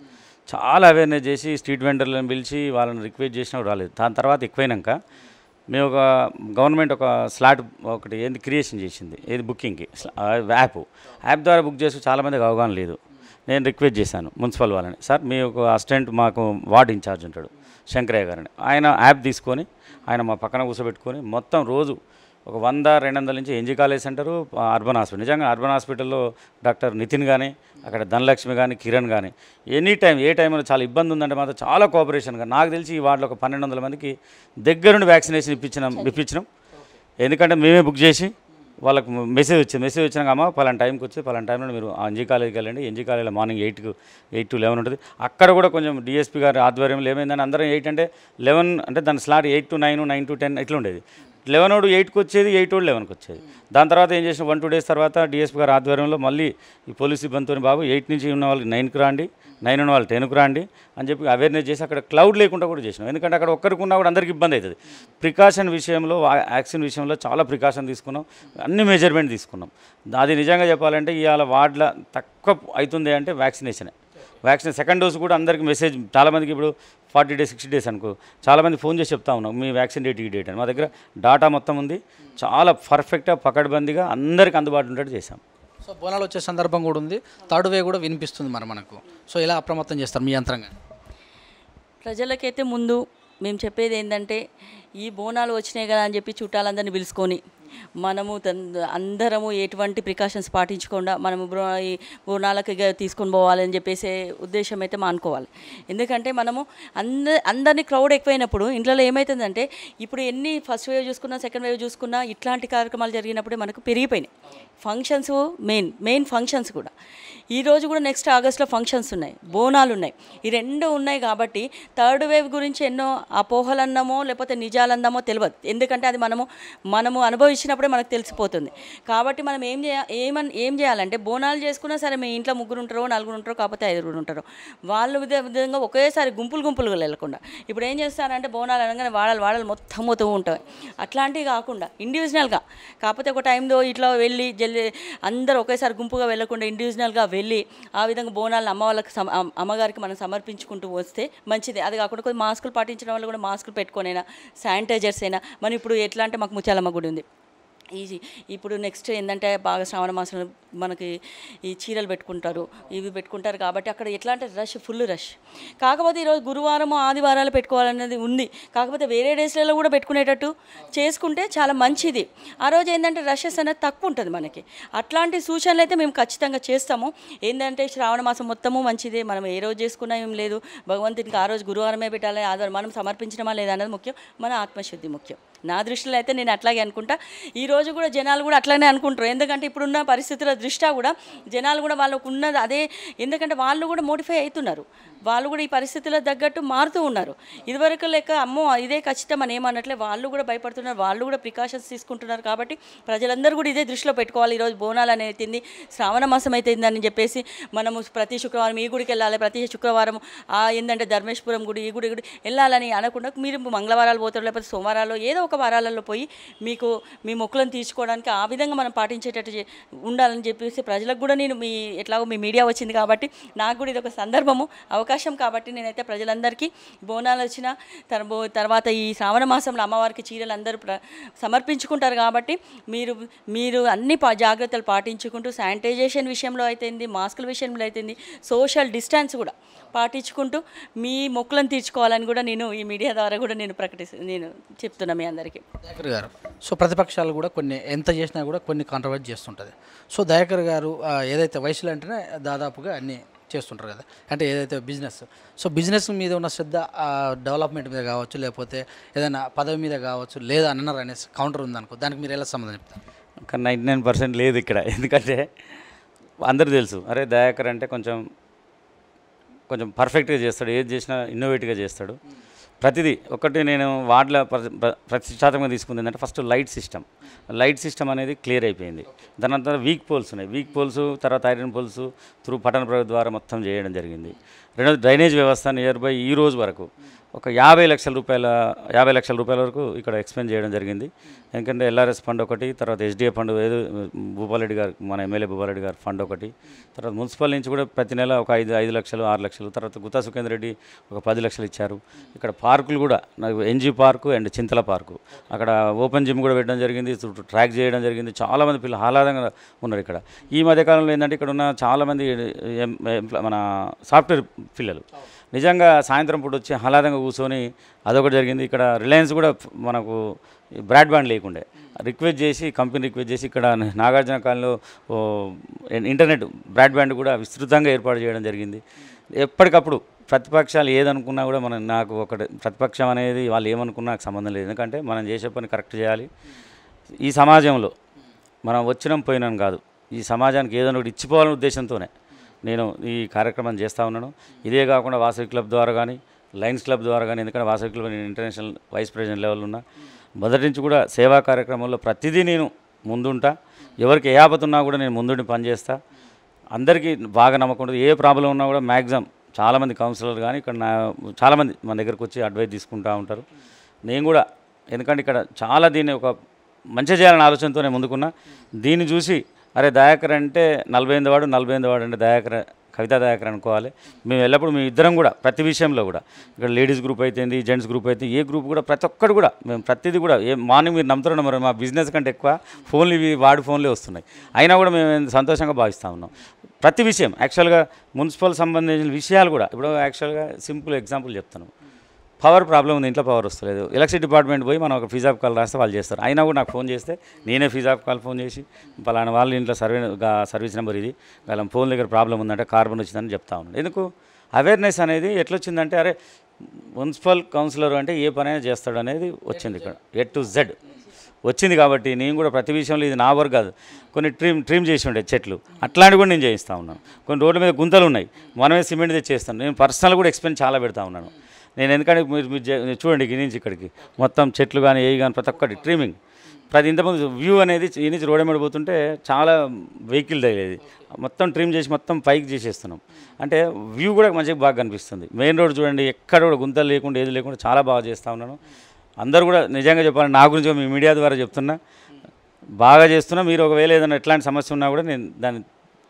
చాలా అవేర్నెస్ చేసి స్ట్రీట్ వెండర్లను పిలిచి వాళ్ళని రిక్వెస్ట్ చేసినా రాలేదు. దాని తర్వాత ఎక్కువైనాక మేము గవర్నమెంట్ ఒక స్లాట్ ఒకటి క్రియేషన్ చేసింది, బుకింగ్కి యాప్ ద్వారా బుక్ చేసి చాలామందికి అవగాహన లేదు. నేను రిక్వెస్ట్ చేశాను మున్సిపల్ వాళ్ళని, సార్ మీ ఒక అసిస్టెంట్ మాకు వార్డ్ ఇన్ఛార్జ్ ఉంటాడు శంకరయ్య గారిని, ఆయన యాప్ తీసుకొని ఆయన మా పక్కన కూర్చోబెట్టుకొని మొత్తం రోజు ఒక 100-200 నుంచి NG college centre, urban hospital. నిజంగా అర్బన్ హాస్పిటల్లో డాక్టర్ నితిన్ కానీ, అక్కడ ధనలక్ష్మి కానీ, కిరణ్ కానీ ఎనీ టైం ఏ టైంలో చాలా ఇబ్బంది ఉందంటే మాత్రం చాలా కోఆపరేషన్గా, నాకు తెలిసి ఈ వార్డులో ఒక 1200 మందికి దగ్గరుండి వ్యాక్సినేషన్ ఇప్పించినాం. ఎందుకంటే మేమే బుక్ చేసి వాళ్ళకు మెసేజ్ వచ్చినాక అమ్మ పలానా టైంకి వచ్చి పలానా టైంలో మీరు ఎన్జీ కాలేజ్కి వెళ్ళండి. ఎన్జీ కాలేజ్లో మార్నింగ్ 8 to 11 ఉంటుంది. అక్కడ కూడా కొంచెం డిఎస్పీ గారి ఆధ్వర్యంలో ఏమైందని అందరం 8 అంటే 11 అంటే దాని స్లాట్ 8 to 9, 9 to 10 ఇట్లా ఉండేది. 11 8కి వచ్చేది, 8 11కి వచ్చేది. దాని తర్వాత ఏం చేసిన 1-2 days తర్వాత డిఎస్పీ గారి ఆధ్వర్యంలో మళ్ళీ ఈ పోలీస్ సిబ్బందితో బాబు 8 నుంచి ఉన్న వాళ్ళకి 9కి రాండి, 9 ఉన్న వాళ్ళు 10కి రాండి అని చెప్పి అవేర్నెస్ చేసి అక్కడ క్లౌడ్ లేకుండా కూడా చేసినాం. ఎందుకంటే అక్కడ ఒక్కరికి ఉన్నా కూడా అందరికీ ఇబ్బంది అవుతుంది. ప్రికాషన్ విషయంలో, వ్యాక్సిన్ విషయంలో చాలా ప్రికాషన్ తీసుకున్నాం, అన్ని మెజర్మెంట్ తీసుకున్నాం. అది నిజంగా చెప్పాలంటే ఇవాళ వార్డుల తక్కువ అవుతుంది అంటే వ్యాక్సిన్ సెకండ్ డోస్ కూడా అందరికీ మెసేజ్ చాలామందికి ఇప్పుడు 40 days 60 days అనుకో చాలామంది ఫోన్ చేసి చెప్తా ఉన్నాం మీ వ్యాక్సిన్ డేట్ ఈ డేట్ అని. మా దగ్గర డాటా మొత్తం ఉంది, చాలా పర్ఫెక్ట్గా పకడ్బందీగా అందరికీ అందుబాటులో ఉండేట్టు చేశాం. సో బోనాలు వచ్చే సందర్భం కూడా ఉంది, థర్డ్ వేవ్ కూడా వినిపిస్తుంది మనకు. సో ఇలా అప్రమత్తం చేస్తారు మీ యంత్రంగా? ప్రజలకైతే ముందు మేము చెప్పేది ఏంటంటే ఈ బోనాలు వచ్చినాయి కదా అని చెప్పి చుట్టాలందరినీ పిలుచుకొని మనము అందరము ఎటువంటి ప్రికాషన్స్ పాటించకుండా మనము ఈ బోనాలకి తీసుకొని పోవాలని చెప్పేసి ఉద్దేశం అయితే మానుకోవాలి. ఎందుకంటే మనము అందరినీ క్రౌడ్ ఎక్కువైనప్పుడు ఇంట్లో ఏమవుతుందంటే ఇప్పుడు ఎన్ని ఫస్ట్ వేవ్ చూసుకున్నా సెకండ్ వేవ్ చూసుకున్నా ఇట్లాంటి కార్యక్రమాలు జరిగినప్పుడే మనకు పెరిగిపోయినాయి. ఫంక్షన్స్ మెయిన్ ఫంక్షన్స్ కూడా ఈరోజు కూడా నెక్స్ట్ ఆగస్ట్లో ఫంక్షన్స్ ఉన్నాయి, బోనాలు ఉన్నాయి, ఈ 2 ఉన్నాయి. కాబట్టి థర్డ్ వేవ్ గురించి ఎన్నో అపోహలు అన్నామో లేకపోతే నిజాలన్నామో తెలియదు. ఎందుకంటే అది మనము అనుభవించినప్పుడే మనకు తెలిసిపోతుంది. కాబట్టి మనం ఏం చేయాలంటే బోనాలు చేసుకున్నా సరే మీ ఇంట్లో 3 ఉంటారో 4 ఉంటారో కాకపోతే 5 ఉంటారో వాళ్ళు విధంగా ఒకేసారి గుంపులుగా వెళ్ళకుండా ఇప్పుడు ఏం చేస్తారంటే బోనాలు అనగానే వాడలు మొత్తం ఉంటాయి. అట్లాంటివి కాకుండా ఇండివిజువల్గా కాకపోతే ఒక టైంలో ఇట్లా వెళ్ళి అందరూ ఒకేసారి గుంపుగా వెళ్ళకుండా ఇండివిజువల్గా వెళ్ళి ఆ విధంగా బోనాలను అమ్మగారికి మనం సమర్పించుకుంటూ వస్తే మంచిది. అది కాకుండా కొన్ని మాస్కులు పాటించడం వల్ల కూడా మాస్కులు పెట్టుకొనైనా శానిటైజర్స్ అయినా మనం ఇప్పుడు ఎట్లా అంటే మాకు ముత్యాలమ్మ గుడి ఉంది, ఈ ఇప్పుడు నెక్స్ట్ ఏంటంటే బాగా శ్రావణ మాసంలో మనకి ఈ చీరలు పెట్టుకుంటారు, ఇవి పెట్టుకుంటారు కాబట్టి అక్కడ ఎట్లా అంటే రష్, ఫుల్ రష్. కాకపోతే ఈరోజు గురువారం ఆదివారాలు పెట్టుకోవాలనేది ఉంది, కాకపోతే వేరే డేస్లలో కూడా పెట్టుకునేటట్టు చేసుకుంటే చాలా మంచిది. ఆ రోజు ఏంటంటే రషెస్ అనేది తక్కువ ఉంటుంది మనకి. అట్లాంటి సూచనలు అయితే మేము ఖచ్చితంగా చేస్తాము. ఏంటంటే శ్రావణ మాసం మొత్తము మంచిదే, మనం ఏ రోజు చేసుకున్నా ఏం లేదు, భగవంతునికి ఆ రోజు గురువారమే పెట్టాలి, ఆదివారం మనం సమర్పించడమా లేదా అనేది ముఖ్యం, మన ఆత్మశుద్ధి ముఖ్యం. నా దృష్టిలో అయితే నేను అట్లాగే అనుకుంటా. ఈరోజు కూడా జనాలు కూడా అట్లానే అనుకుంటారు, ఎందుకంటే ఇప్పుడున్న పరిస్థితుల దృష్ట్యా కూడా జనాలు కూడా వాళ్ళకు ఉన్నది అదే, ఎందుకంటే వాళ్ళు కూడా మోడిఫై అవుతున్నారు, వాళ్ళు కూడా ఈ పరిస్థితులకు తగ్గట్టు మారుతూ ఉన్నారు. ఇదివరకు లెక్క అమ్మో ఇదే ఖచ్చితం అని ఏమన్నట్లే వాళ్ళు కూడా భయపడుతున్నారు, వాళ్ళు కూడా ప్రికాషన్స్ తీసుకుంటున్నారు. కాబట్టి ప్రజలందరూ కూడా ఇదే దృష్టిలో పెట్టుకోవాలి. ఈరోజు బోనాలు అనేది శ్రావణ మాసం అయితేందని చెప్పేసి మనము ప్రతి శుక్రవారం ఈ గుడికి వెళ్ళాలి, ప్రతి శుక్రవారం ఏంటంటే ధర్మేశ్వరం గుడి ఈ గుడి వెళ్ళాలని అనకుండా మీరు మంగళవారాలు పోతారు, లేకపోతే సోమవారాలు ఏదో ఒక వారాలలో పోయి మీకు మీ మొక్కులను తీర్చుకోవడానికి ఆ విధంగా మనం పాటించేటట్టు ఉండాలని చెప్పేసి ప్రజలకు కూడా నేను ఎట్లాగో మీ మీడియా వచ్చింది కాబట్టి నాకు కూడా ఇది ఒక సందర్భము, అవకాశం కాబట్టి నేనైతే ప్రజలందరికీ బోనాలు వచ్చిన తర్వాత ఈ శ్రావణ మాసంలో అమ్మవారికి చీరలు అందరూ సమర్పించుకుంటారు కాబట్టి మీరు అన్ని జాగ్రత్తలు పాటించుకుంటూ శానిటైజేషన్ విషయంలో అయితేంది, మాస్కుల విషయంలో అయితేంది, సోషల్ డిస్టెన్స్ కూడా పాటించుకుంటూ మీ మొక్కులను తీర్చుకోవాలని కూడా నేను ఈ మీడియా ద్వారా కూడా నేను చెప్తున్నా మీ అందరికీ. దయాకర్ గారు, సో ప్రతిపక్షాలు కూడా కొన్ని ఎంత చేసినా కూడా కొన్ని కాంట్రవర్ట్ చేస్తుంటుంది. సో దయాకర్ గారు ఏదైతే వయసులో అంటేనే దాదాపుగా అన్నీ చేస్తుంటారు కదా, అంటే ఏదైతే బిజినెస్ మీద ఉన్న శ్రద్ధ డెవలప్మెంట్ మీద కావచ్చు, లేకపోతే ఏదైనా పదవి మీద కావచ్చు, లేదా అన్నారు అనే కౌంటర్ ఉందనుకో, దానికి మీరు ఎలా సంబంధం చెప్తారు? కానీ 99% లేదు ఇక్కడ. ఎందుకంటే అందరూ తెలుసు, అరే దయాకర్ అంటే కొంచెం పర్ఫెక్ట్గా చేస్తాడు, ఏది చేసినా ఇన్నోవేటివ్గా చేస్తాడు. ప్రతిదీ ఒకటి నేను వార్డులో ప్రతిష్టాత్మకంగా తీసుకుంది ఏంటంటే ఫస్ట్ లైట్ సిస్టమ్ అనేది క్లియర్ అయిపోయింది. దాని తర్వాత వీక్ పోల్స్ ఉన్నాయి, వీక్ పోల్స్ తర్వాత ఐరన్ పోల్స్ త్రూ పట్టణ ప్రభుత్వ ద్వారా మొత్తం చేయడం జరిగింది. రెండోది డ్రైనేజ్ వ్యవస్థ నియర్ బై ఈ రోజు వరకు ఒక 50 లక్షల రూపాయల వరకు ఇక్కడ ఎక్స్పెండ్ చేయడం జరిగింది. ఎందుకంటే ఎల్ఆర్ఎస్ ఫండ్ ఒకటి, తర్వాత ఎస్డిఏ ఫండ్ ఏదో భూపాలరెడ్డి గారు మన ఎమ్మెల్యే భూపాలరెడ్డి గారు ఫండ్ ఒకటి, తర్వాత మున్సిపల్ నుంచి కూడా ప్రతి నెల ఒక 5 లక్షలు 6 లక్షలు, తర్వాత గుత్తా సుఖేందర్ రెడ్డి ఒక 10 లక్షలు ఇచ్చారు. ఇక్కడ పార్కులు కూడా నాకు NG park and Chintala park, అక్కడ ఓపెన్ జిమ్ కూడా పెట్టడం జరిగింది, ట్రాక్ చేయడం జరిగింది. చాలామంది పిల్లలు ఆహ్లాదంగా ఉన్నారు ఇక్కడ. ఈ మధ్యకాలంలో ఏంటంటే ఇక్కడ ఉన్న చాలామంది మన సాఫ్ట్వేర్ పిల్లలు నిజంగా సాయంత్రం పూట వచ్చి ఆహ్లాదంగా కూర్చొని అదొకటి జరిగింది. ఇక్కడ రిలయన్స్ కూడా మనకు బ్రాడ్బ్యాండ్ లేకుండే కంపెనీ రిక్వెస్ట్ చేసి ఇక్కడ నాగార్జున కాలనీలో ఇంటర్నెట్ బ్రాడ్బ్యాండ్ కూడా విస్తృతంగా ఏర్పాటు చేయడం జరిగింది. ఎప్పటికప్పుడు ప్రతిపక్షాలు ఏదనుకున్నా కూడా నాకు ఒకటి ప్రతిపక్షం అనేది వాళ్ళు ఏమనుకున్నా నాకు సంబంధం లేదు. ఎందుకంటే మనం చేసే పని కరెక్ట్ చేయాలి. ఈ సమాజంలో మనం వచ్చినాం పోయినాం కాదు, ఈ సమాజానికి ఏదైనా ఒకటి ఇచ్చిపోవాలనే ఉద్దేశంతోనే నేను ఈ కార్యక్రమం చేస్తూ ఉన్నాను. ఇదే కాకుండా వాసవి క్లబ్ ద్వారా కానీ లయన్స్ క్లబ్ ద్వారా కానీ, ఎందుకంటే వాసవి క్లబ్ నేను ఇంటర్నేషనల్ వైస్ ప్రెసిడెంట్ లెవెల్ ఉన్నా, మొదటి నుంచి కూడా సేవా కార్యక్రమంలో ప్రతిదీ నేను ముందుంటా. ఎవరికి ఏ ఆపతున్నా కూడా నేను ముందుండి పనిచేస్తా. అందరికీ బాగా నమ్మకం ఉంటుంది. ఏ ప్రాబ్లం ఉన్నా కూడా మ్యాక్సిమం చాలామంది కౌన్సిలర్లు కానీ ఇక్కడ చాలామంది మన దగ్గరకు వచ్చి అడ్వైస్ తీసుకుంటూ ఉంటారు. నేను కూడా ఎందుకంటే ఇక్కడ చాలా దీన్ని ఒక మంచి చేయాలనే ఆలోచనతోనే ముందుకున్నా. దీన్ని చూసి అరే దయాకర్ అంటే 48 వాడు అంటే కవితా దయాకర్ అనుకోవాలి. మేము ఎల్లప్పుడు మేము ఇద్దరం కూడా ప్రతి విషయంలో కూడా ఇక్కడ లేడీస్ గ్రూప్ అయితేంది, జెంట్స్ గ్రూప్ అయితే ఏ గ్రూప్ కూడా ప్రతి ఒక్కరు కూడా మేము ప్రతిదీ కూడా మార్నింగ్ మీరు నమ్ముతున్నా మరి మా బిజినెస్ కంటే ఎక్కువ ఫోన్లు ఇవి ఫోన్లే వస్తున్నాయి, అయినా కూడా మేము సంతోషంగా భావిస్తూ ఉన్నాం. ప్రతి విషయం యాక్చువల్గా మున్సిపల్ సంబంధించిన విషయాలు కూడా ఇప్పుడు యాక్చువల్గా సింపుల్ ఎగ్జాంపుల్ చెప్తాను. పవర్ ప్రాబ్లం ఉంది, ఇంట్లో పవర్ వస్తలేదు, ఎలక్ట్రిసిటీ డిపార్ట్మెంట్ పోయి మనం ఒక ఫీజ్ ఆఫ్ కాల్ రాస్తే వాళ్ళు చేస్తారు. అయినా కూడా నాకు ఫోన్ చేస్తే నేనే ఫీజ్ ఆఫ్ కాల్ ఫోన్ చేసి పలానా వాళ్ళ ఇంట్లో సర్వీస్ నెంబర్ ఇది, వాళ్ళ ఫోన్ దగ్గర ప్రాబ్లం ఉందంటే కార్బన్ వచ్చిందని చెప్తా ఉన్నాను. ఎందుకు అవేర్నెస్ అనేది ఎట్లొచ్చిందంటే అరే మున్సిపల్ కౌన్సిలర్ అంటే ఏ పనైనా చేస్తాడు అనేది వచ్చింది ఇక్కడ A to Z వచ్చింది. కాబట్టి నేను కూడా ప్రతి విషయంలో ఇది నా వర్క్ కాదు, కొన్ని ట్రిమ్ చేసి ఉండే చెట్లు అట్లాంటివి కూడా నేను చేయిస్తూ ఉన్నాను. కొన్ని రోడ్ల మీద గుంతలు ఉన్నాయి, మనమే సిమెంట్ తెచ్చేస్తాను. నేను పర్సనల్ కూడా ఎక్స్పెన్స్ చాలా పెడతా ఉన్నాను. నేను ఎందుకంటే మీరు చూడండి ఈ నుంచి ఇక్కడికి మొత్తం చెట్లు కానీ ఏ కానీ ప్రతి ఒక్కటి ట్రిమింగ్. ఇంతకుముందు వ్యూ అనేది ఈ నుంచి రోడ్ మీద పోతుంటే చాలా వెహికల్ తగిలేది, మొత్తం ట్రిమ్ చేసి మొత్తం పైకి చేసేస్తున్నాం. అంటే వ్యూ కూడా మంచిగా బాగా కనిపిస్తుంది. మెయిన్ రోడ్ చూడండి ఎక్కడ కూడా గుంతలు లేకుండా ఏది లేకుండా చాలా బాగా చేస్తూ ఉన్నాను. అందరూ కూడా నిజంగా చెప్పాలి, నా గురించి మీ మీడియా ద్వారా చెప్తున్నా, బాగా చేస్తున్నా. మీరు ఒకవేళ ఏదైనా ఎట్లాంటి సమస్య ఉన్నా కూడా నేను దాన్ని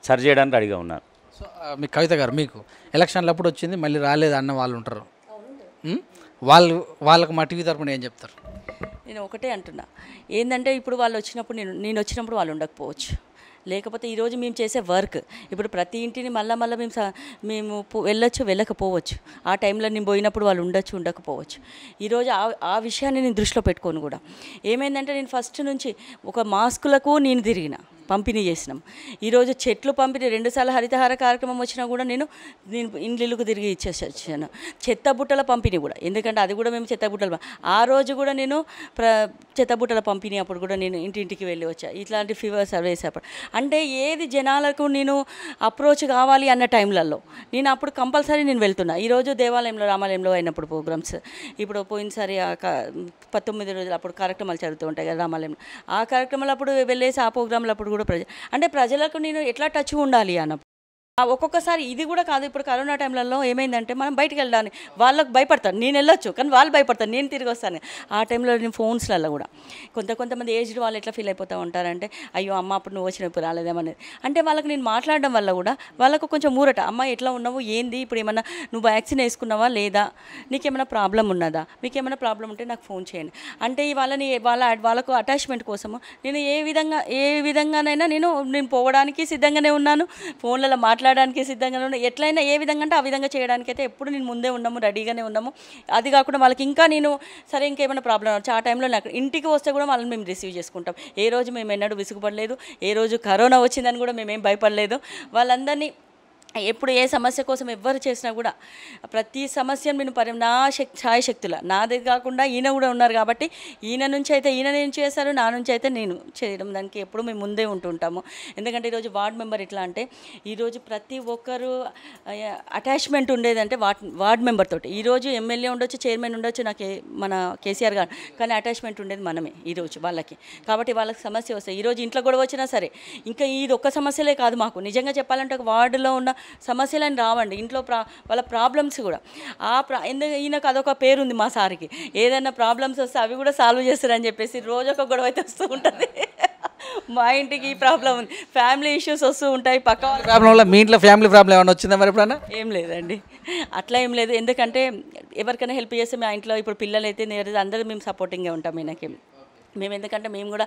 సరి చేయడానికి అడిగా ఉన్నాను. సో మీ కవిత గారు, మీకు ఎలక్షన్లు అప్పుడు వచ్చింది మళ్ళీ రాలేదు అన్న వాళ్ళు ఉంటారు, వాళ్ళకు మా టీవీ తరపున ఏం చెప్తారు? నేను ఒకటే అంటున్నా, ఏంటంటే ఇప్పుడు వాళ్ళు వచ్చినప్పుడు నేను వచ్చినప్పుడు వాళ్ళు ఉండకపోవచ్చు. లేకపోతే ఈరోజు మేము చేసే వర్క్ ఇప్పుడు ప్రతి ఇంటిని మళ్ళీ మేము వెళ్ళొచ్చు, వెళ్ళకపోవచ్చు. ఆ టైంలో నేను పోయినప్పుడు వాళ్ళు ఉండొచ్చు, ఉండకపోవచ్చు. ఈరోజు ఆ విషయాన్ని నేను దృష్టిలో పెట్టుకోను కూడా. ఏమైందంటే నేను ఫస్ట్ నుంచి ఒక మాస్కులకు నేను పంపిణీ చేసినాం. ఈరోజు చెట్లు పంపిణీ 2 సార్లు హరితహార కార్యక్రమం వచ్చినా కూడా నేను ఇండ్లకు తిరిగి ఇచ్చేసి వచ్చాను. చెత్త బుట్టల పంపిణీ కూడా, ఎందుకంటే అది కూడా మేము చెత్త బుట్టలు ఆ రోజు కూడా నేను చెత్త బుట్టల పంపిణీ అప్పుడు కూడా నేను ఇంటింటికి వెళ్ళి వచ్చా. ఇట్లాంటి ఫీవర్ సర్వేస్ అప్పుడు అంటే ఏది జనాలకు నేను అప్రోచ్ కావాలి అన్న టైంలలో నేను అప్పుడు కంపల్సరీ నేను వెళ్తున్నా. ఈరోజు దేవాలయంలో రామాలయంలో అయినప్పుడు ప్రోగ్రామ్స్, ఇప్పుడు పోయినసారి 19 రోజులు అప్పుడు కార్యక్రమాలు జరుగుతూ ఉంటాయి కదా రామాలయంలో. ఆ కార్యక్రమాలు అప్పుడు వెళ్ళేసి ఆ ప్రోగ్రాంలు అప్పుడు కూడా ప్రజలకు నేను ఎట్లా టచ్ ఉండాలి అన్నప్పుడు ఒక్కొక్కసారి ఇది కూడా కాదు. ఇప్పుడు కరోనా టైంలలో ఏమైందంటే మనం బయటకు వెళ్ళడానికి వాళ్ళకు భయపడతారు, నేను వెళ్ళొచ్చు కానీ వాళ్ళు భయపడతారు, నేను తిరిగి వస్తాను. ఆ టైంలో నేను ఫోన్స్లలో కూడా కొంతమంది ఏజ్డ్ వాళ్ళు ఎట్లా ఫీల్ అయిపోతూ ఉంటారంటే అయ్యో అమ్మ అప్పుడు నువ్వు వచ్చినప్పుడు రాలేదేమనేది. అంటే వాళ్ళకి నేను మాట్లాడడం వల్ల కూడా వాళ్ళకు కొంచెం ఊరట, అమ్మ ఎట్లా ఉన్నావు, ఏంది ఇప్పుడు ఏమన్నా నువ్వు వ్యాక్సిన్ వేసుకున్నావా లేదా, నీకేమైనా ప్రాబ్లం ఉన్నదా, మీకేమైనా ప్రాబ్లం ఉంటే నాకు ఫోన్ చేయండి. అంటే వాళ్ళకు అటాచ్మెంట్ కోసము నేను ఏ విధంగానైనా నేను పోవడానికి సిద్ధంగానే ఉన్నాను, ఫోన్లలో మాట్లాడడానికి సిద్ధంగానే ఉన్నాను. ఎట్లయినా ఏ విధంగా అంటే ఆ విధంగా చేయడానికి అయితే ఎప్పుడు నేను ముందే ఉన్నాము, రెడీగానే ఉన్నాము. అది కాకుండా వాళ్ళకి ఇంకా నేను సరే ఇంకేమైనా ప్రాబ్లం వచ్చి ఆ టైంలో నాకు ఇంటికి వస్తే కూడా వాళ్ళని మేము రిసీవ్ చేసుకుంటాం. ఏ రోజు మేము ఎన్నడూ విసుగుపడలేదు, ఏ రోజు కరోనా వచ్చిందని కూడా మేమేం భయపడలేదు. వాళ్ళందరినీ ఎప్పుడు ఏ సమస్య కోసం ఎవ్వరు చేసినా కూడా ప్రతి సమస్యను నేను నా ఛాయశక్తుల నాది కాకుండా ఈయన కూడా ఉన్నారు కాబట్టి ఈయన నుంచి అయితే ఈయన నేను చేశారు, నా నుంచి అయితే నేను చేయడం, దానికి ఎప్పుడు మేము ముందే ఉంటుంటాము. ఎందుకంటే ఈరోజు వార్డ్ మెంబర్ ఎట్లా అంటే ఈరోజు ప్రతి ఒక్కరు అటాచ్మెంట్ ఉండేదంటే వార్డ్ మెంబర్ తోటి. ఈరోజు ఎమ్మెల్యే ఉండొచ్చు, చైర్మన్ ఉండొచ్చు, మన కేసీఆర్ గారు, కానీ అటాచ్మెంట్ ఉండేది మనమే ఈరోజు వాళ్ళకి. కాబట్టి వాళ్ళకి సమస్య వస్తాయి. ఈరోజు ఇంట్లో గొడవ వచ్చినా సరే ఇంకా ఇది ఒక్క సమస్యలే కాదు, మాకు నిజంగా చెప్పాలంటే ఒక వార్డులో ఉన్న సమస్యలని రావండి, ఇంట్లో వాళ్ళ ప్రాబ్లమ్స్ కూడా ఎందుకు ఈయనకు అదొక పేరుంది మా సార్కి, ఏదైనా ప్రాబ్లమ్స్ వస్తే అవి కూడా సాల్వ్ చేస్తారని చెప్పేసి రోజు ఒక గొడవ అయితే వస్తూ ఉంటుంది. మా ఇంటికి ఈ ప్రాబ్లం ఉంది, ఫ్యామిలీ ఇష్యూస్ వస్తూ ఉంటాయి, పక్క ప్రాబ్లం వల్ల మీ ఇంట్లో ఫ్యామిలీ ప్రాబ్లం ఏమైనా వచ్చిందా మరి ఎప్పుడన్నా? ఏం లేదండి, అట్లా ఏం లేదు. ఎందుకంటే ఎవరికైనా హెల్ప్ చేస్తే మా ఇంట్లో ఇప్పుడు పిల్లలు అయితే అందరూ మేము సపోర్టింగ్గా ఉంటాం ఈయనకి. మేము ఎందుకంటే మేము కూడా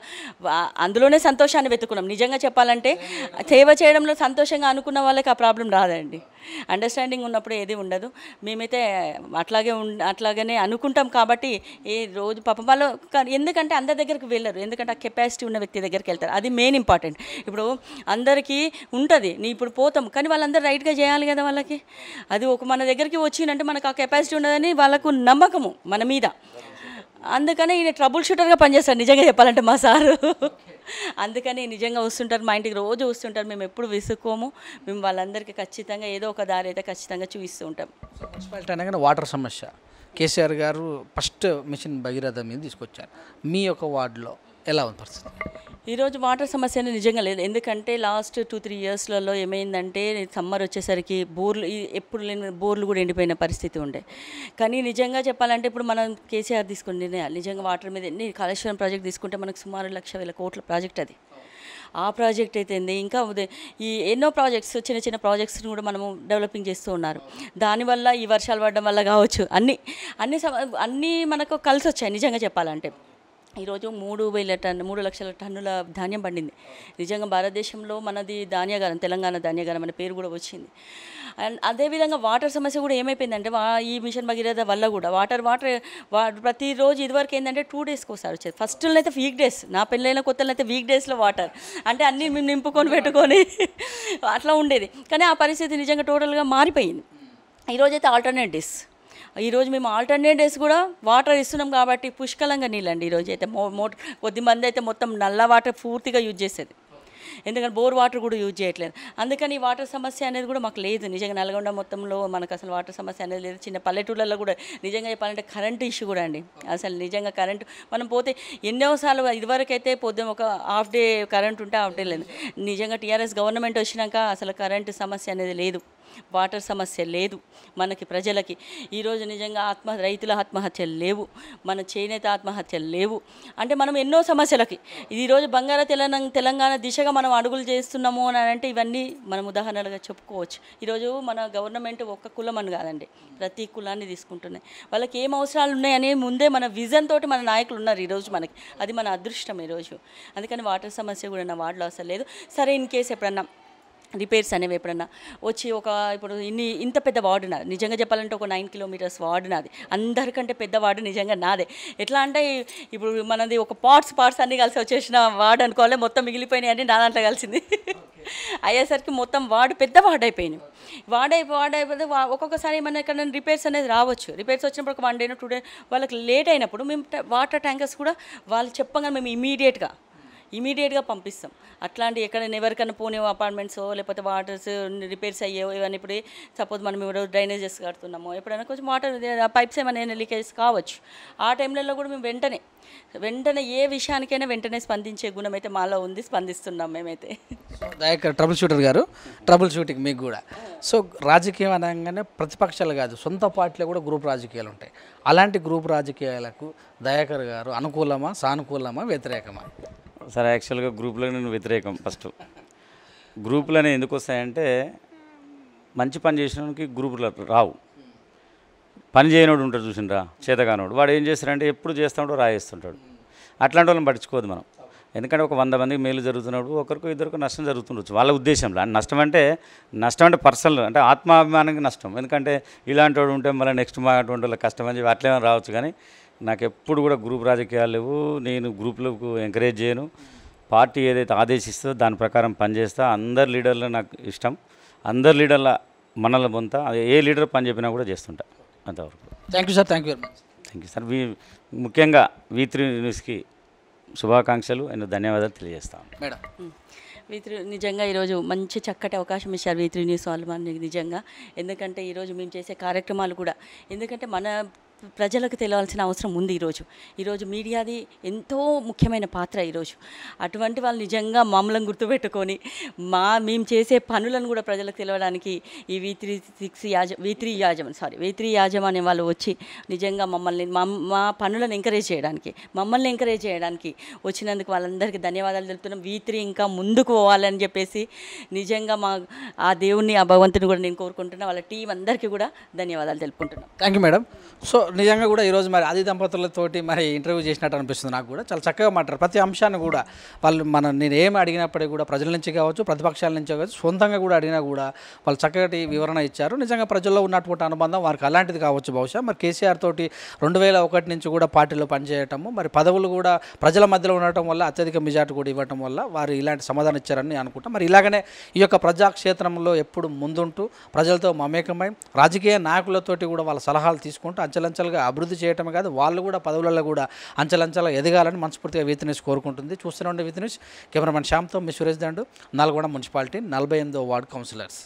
అందులోనే సంతోషాన్ని వెతుకున్నాం. నిజంగా చెప్పాలంటే సేవ చేయడంలో సంతోషంగా అనుకున్న వాళ్ళకి ఆ ప్రాబ్లం రాదండి. అండర్స్టాండింగ్ ఉన్నప్పుడు ఏది ఉండదు. మేమైతే అట్లాగనే అనుకుంటాం కాబట్టి ఏ రోజు పాపం వాళ్ళు ఎందుకంటే అందరి దగ్గరికి వెళ్ళరు, ఎందుకంటే ఆ కెపాసిటీ ఉన్న వ్యక్తి దగ్గరికి వెళ్తారు, అది మెయిన్ ఇంపార్టెంట్. ఇప్పుడు అందరికీ ఉంటుంది, నీ ఇప్పుడు పోతాం కానీ వాళ్ళందరూ రైట్గా చేయాలి కదా వాళ్ళకి. అది మన దగ్గరికి వచ్చిందంటే మనకు ఆ కెపాసిటీ ఉన్నదని వాళ్ళకు నమ్మకము మన మీద. అందుకని ఈయన ట్రబుల్ షూటర్గా పనిచేస్తాడు నిజంగా చెప్పాలంటే మా సారు. అందుకని నిజంగా వస్తుంటారు, మా ఇంటికి రోజు వస్తుంటారు. మేము ఎప్పుడు విసుక్కోము, మేము వాళ్ళందరికీ ఖచ్చితంగా ఏదో ఒక దారి అయితే ఖచ్చితంగా చూపిస్తూ ఉంటాం. మున్సిపాలిటీ అనగానే వాటర్ సమస్య కేసీఆర్ గారు ఫస్ట్ మిషన్ భగీరథ మీద తీసుకొచ్చారు. మీ యొక్క వార్డులో ఎలా ఉంది పరిస్థితి? ఈరోజు వాటర్ సమస్య అనేది నిజంగా లేదు. ఎందుకంటే లాస్ట్ 2-3 ఇయర్స్లలో ఏమైందంటే సమ్మర్ వచ్చేసరికి ఎప్పుడు లేని బోర్లు కూడా ఎండిపోయిన పరిస్థితి ఉండే. కానీ నిజంగా చెప్పాలంటే ఇప్పుడు మనం కేసీఆర్ తీసుకుని నిజంగా వాటర్ మీద కాళేశ్వరం ప్రాజెక్ట్ తీసుకుంటే మనకు సుమారు 1,00,000 కోట్ల ప్రాజెక్ట్ అది. ఆ ప్రాజెక్ట్ అయితే ఇంకా ఈ ఎన్నో ప్రాజెక్ట్స్ చిన్న ప్రాజెక్ట్స్ని కూడా మనము డెవలపింగ్ చేస్తూ ఉన్నారు. దానివల్ల ఈ వర్షాలు పడడం వల్ల కావచ్చు అన్నీ మనకు కలిసి వచ్చాయి నిజంగా చెప్పాలంటే. ఈరోజు 3 లక్షల టన్నుల ధాన్యం పండింది. నిజంగా భారతదేశంలో మనది ధాన్యాగారం, తెలంగాణ ధాన్యాగారం అనే పేరు కూడా వచ్చింది. అండ్ అదేవిధంగా వాటర్ సమస్య కూడా ఏమైపోయిందంటే ఈ మిషన్ భగీరథ వల్ల కూడా వాటర్ ప్రతిరోజు ఇదివరకు ఏంటంటే 2 డేస్కి ఒకసారి వచ్చేది. ఫస్ట్లో అయితే వీక్ డేస్, నా పెళ్ళైన కొత్తలో అయితే వీక్ డేస్లో వాటర్ అంటే అన్నీ మేము నింపుకొని పెట్టుకొని అట్లా ఉండేది. కానీ ఆ పరిస్థితి నిజంగా టోటల్గా మారిపోయింది. ఈరోజైతే ఆల్టర్నేట్ డేస్, ఈరోజు మేము ఆల్టర్నేట్ డేస్ కూడా వాటర్ ఇస్తున్నాం కాబట్టి పుష్కలంగా నీళ్ళండి. ఈరోజు అయితే కొద్దిమంది అయితే మొత్తం నల్ల వాటర్ పూర్తిగా యూజ్ చేసేది, ఎందుకంటే బోర్ వాటర్ కూడా యూజ్ చేయట్లేదు. అందుకని ఈ వాటర్ సమస్య అనేది కూడా మాకు లేదు. నిజంగా నల్గొండ మొత్తంలో మనకు అసలు వాటర్ సమస్య అనేది లేదు. చిన్న పల్లెటూళ్ళల్లో కూడా నిజంగా చెప్పాలంటే కరెంటు ఇష్యూ కూడా అండి. అసలు నిజంగా కరెంటు మనం పోతే ఎన్నోసార్లు ఇదివరకు అయితే పొద్దున ఒక హాఫ్ డే కరెంట్ ఉంటే హాఫ్ డే లేదు. నిజంగా టీఆర్ఎస్ గవర్నమెంట్ వచ్చినాక అసలు కరెంటు సమస్య అనేది లేదు. వాటర్ సమస్య లేదు మనకి ప్రజలకి. ఈరోజు నిజంగా రైతుల ఆత్మహత్యలు లేవు, మన చేనేత ఆత్మహత్యలు లేవు. అంటే మనం ఎన్నో సమస్యలకి ఈరోజు బంగారు తెలంగాణ దిశగా మనం అడుగులు చేస్తున్నాము అని అంటే ఇవన్నీ మనం ఉదాహరణలుగా చెప్పుకోవచ్చు. ఈరోజు మన గవర్నమెంట్ ఒక్క కులం అని కాదండి, ప్రతి కులాన్ని తీసుకుంటున్నాయి. వాళ్ళకి ఏం అవసరాలు ఉన్నాయని ముందే మన విజన్ తోటి మన నాయకులు ఉన్నారు ఈరోజు మనకి. అది మన అదృష్టం ఈరోజు. అందుకని వాటర్ సమస్య కూడా నా వార్డులో అసలు లేదు. సరే ఇన్ కేసు ఎప్పుడన్నా రిపేర్స్ అనేవి ఎప్పుడన్నా వచ్చి ఇప్పుడు ఇంత పెద్ద వార్డు నాది, నిజంగా చెప్పాలంటే ఒక 9 కిలోమీటర్స్ వార్డు నాది, అందరికంటే పెద్ద వార్డు నిజంగా నాదే. ఎట్లా అంటే ఇప్పుడు మనది ఒక పార్ట్స్ అన్నీ కలిసి వచ్చేసిన వార్డు అనుకోవాలి, మొత్తం మిగిలిపోయినాయి అంటే నా దాంట్లో కలిసింది అయ్యేసరికి మొత్తం పెద్ద వార్డు అయిపోయింది. వార్డు అయిపోతే ఒక్కొక్కసారి ఏమైనా ఎక్కడ రిపేర్స్ అనేది రావచ్చు. రిపేర్స్ వచ్చినప్పుడు ఒక 1 డే 2 డే వాళ్ళకి లేట్ అయినప్పుడు మేము వాటర్ ట్యాంకర్స్ కూడా వాళ్ళు చెప్పగానే మేము ఇమీడియట్గా పంపిస్తాం. అట్లాంటి ఎక్కడైనా ఎవరికైనా పోనీ అపార్ట్మెంట్స్ లేకపోతే వాటర్స్ రిపేర్స్ అయ్యేవో ఇవన్నీ ఇప్పుడు సపోజ్ మనం ఎవరో డ్రైనేజెస్ కడుతున్నామో ఎప్పుడైనా కొంచెం వాటర్ పైప్స్ ఏమైనా లీకేజ్ కావచ్చు, ఆ టైంలలో కూడా మేము వెంటనే ఏ విషయానికైనా వెంటనే స్పందించే గుణం అయితే మాలో ఉంది, స్పందిస్తున్నాం మేమైతే. దయాకర్ ట్రబుల్ షూటర్ గారు, ట్రబుల్ షూటింగ్ మీకు కూడా. సో రాజకీయం అనగానే ప్రతిపక్షాలు కాదు, సొంత పార్టీలో కూడా గ్రూప్ రాజకీయాలు ఉంటాయి. అలాంటి గ్రూప్ రాజకీయాలకు దయాకర్ గారు అనుకూలమా, సానుకూలమా, వ్యతిరేకమా? సరే, యాక్చువల్గా గ్రూపులో నేను వ్యతిరేకం. ఫస్ట్ గ్రూపులు అనేవి ఎందుకు వస్తాయంటే మంచి పని చేసినోడికి గ్రూపులు రావు. పని చేయనోడు ఉంటాడు చూసిండ్రా, చేతగానోడు, వాడు ఏం చేస్తాడంటే ఎప్పుడు చేస్తాడో రాయేస్తుంటాడు. అట్లాంటి వాళ్ళని పట్టించుకోదు మనం. ఎందుకంటే ఒక 100 మందికి మేలు జరుగుతున్నప్పుడు ఒకరికి ఇద్దరికి నష్టం జరుగుతుండొచ్చు వాళ్ళ ఉద్దేశంలో. నష్టం అంటే పర్సనల్, అంటే ఆత్మాభిమానానికి నష్టం. ఎందుకంటే ఇలాంటి వాడు ఉంటే మళ్ళీ నెక్స్ట్ మా అటువంటి వాళ్ళకి కష్టం అని చెప్పి అట్లేమో రావచ్చు. కానీ నాకు ఎప్పుడు కూడా గ్రూప్ రాజకీయాలు లేవు. నేను గ్రూపులకు ఎంకరేజ్ చేయను. పార్టీ ఏదైతే ఆదేశిస్తుందో దాని ప్రకారం పనిచేస్తా. అందరు లీడర్లు నాకు ఇష్టం. అందరు లీడర్ల మనల పొంత ఏ లీడర్ పని చెప్పినా కూడా చేస్తుంటా. అంతవరకు. Thank you sir, thank you very much. Thank you sir. ముఖ్యంగా V3 న్యూస్కి శుభాకాంక్షలు అండ్ ధన్యవాదాలు తెలియజేస్తాను మేడం. నిజంగా ఈరోజు మంచి చక్కటి అవకాశం ఇచ్చారు V3 న్యూస్ వాళ్ళు మనకి నిజంగా. ఎందుకంటే ఈరోజు మేము చేసే కార్యక్రమాలు కూడా ఎందుకంటే మన ప్రజలకు తెలియాల్సిన అవసరం ఉంది. ఈరోజు మీడియాది ఎంతో ముఖ్యమైన పాత్ర ఈరోజు. అటువంటి వాళ్ళు నిజంగా మమ్మల్ని గుర్తుపెట్టుకొని మేము చేసే పనులను కూడా ప్రజలకు తెలియడానికి ఈ V3 యాజమాన్యం వాళ్ళు వచ్చి నిజంగా మా పనులను ఎంకరేజ్ చేయడానికి వచ్చినందుకు వాళ్ళందరికీ ధన్యవాదాలు తెలుపుతున్నాం. V3 ఇంకా ముందుకు పోవాలని చెప్పేసి నిజంగా ఆ దేవుణ్ణి, ఆ భగవంతుని కూడా నేను కోరుకుంటున్నా. వాళ్ళ టీం అందరికీ కూడా ధన్యవాదాలు తెలుపుకుంటున్నాం. Thank you madam. సో నిజంగా కూడా ఈరోజు మరి ఆది దంపతులతోటి మరి ఇంటర్వ్యూ చేసినట్టు అనిపిస్తుంది నాకు కూడా. చాలా చక్కగా మాట్లాడారు. ప్రతి అంశాన్ని కూడా వాళ్ళు నేను ఏమి అడిగినప్పటికీ కూడా ప్రజల నుంచి కావచ్చు, ప్రతిపక్షాల నుంచి కావచ్చు, సొంతంగా కూడా అడిగినా కూడా వాళ్ళు చక్కటి వివరణ ఇచ్చారు. నిజంగా ప్రజల్లో ఉన్నటువంటి అనుబంధం వారికి అలాంటిది కావచ్చు బహుశా. మరి కేసీఆర్ తోటి 2001 నుంచి కూడా పార్టీలో పనిచేయటము, మరి పదవులు కూడా ప్రజల మధ్యలో ఉండటం వల్ల అత్యధిక మెజార్టీ కూడా ఇవ్వటం వల్ల వారు ఇలాంటి సమాధానం ఇచ్చారని అనుకుంటాం. మరి ఇలాగనే ఈ యొక్క ప్రజాక్షేత్రంలో ఎప్పుడు ముందుంటూ ప్రజలతో మమేకమై రాజకీయ నాయకులతోటి కూడా వాళ్ళ సలహాలు తీసుకుంటూ అంచెలంచెలుగా అభివృద్ధి చేయటమే కాదు, వాళ్ళు కూడా పదవులలో కూడా అంచెలంచెలుగా ఎదగాలని మనస్ఫూర్తిగా V3 న్యూస్ కోరుకుంటుంది. చూస్తూనే ఉండే V3 న్యూస్. కెమెరామెన్ శ్యామ్తో మీ సురేష్ దండు, నల్గొండ మున్సిపాలిటీ 48వ వార్డు కౌన్సిలర్స్.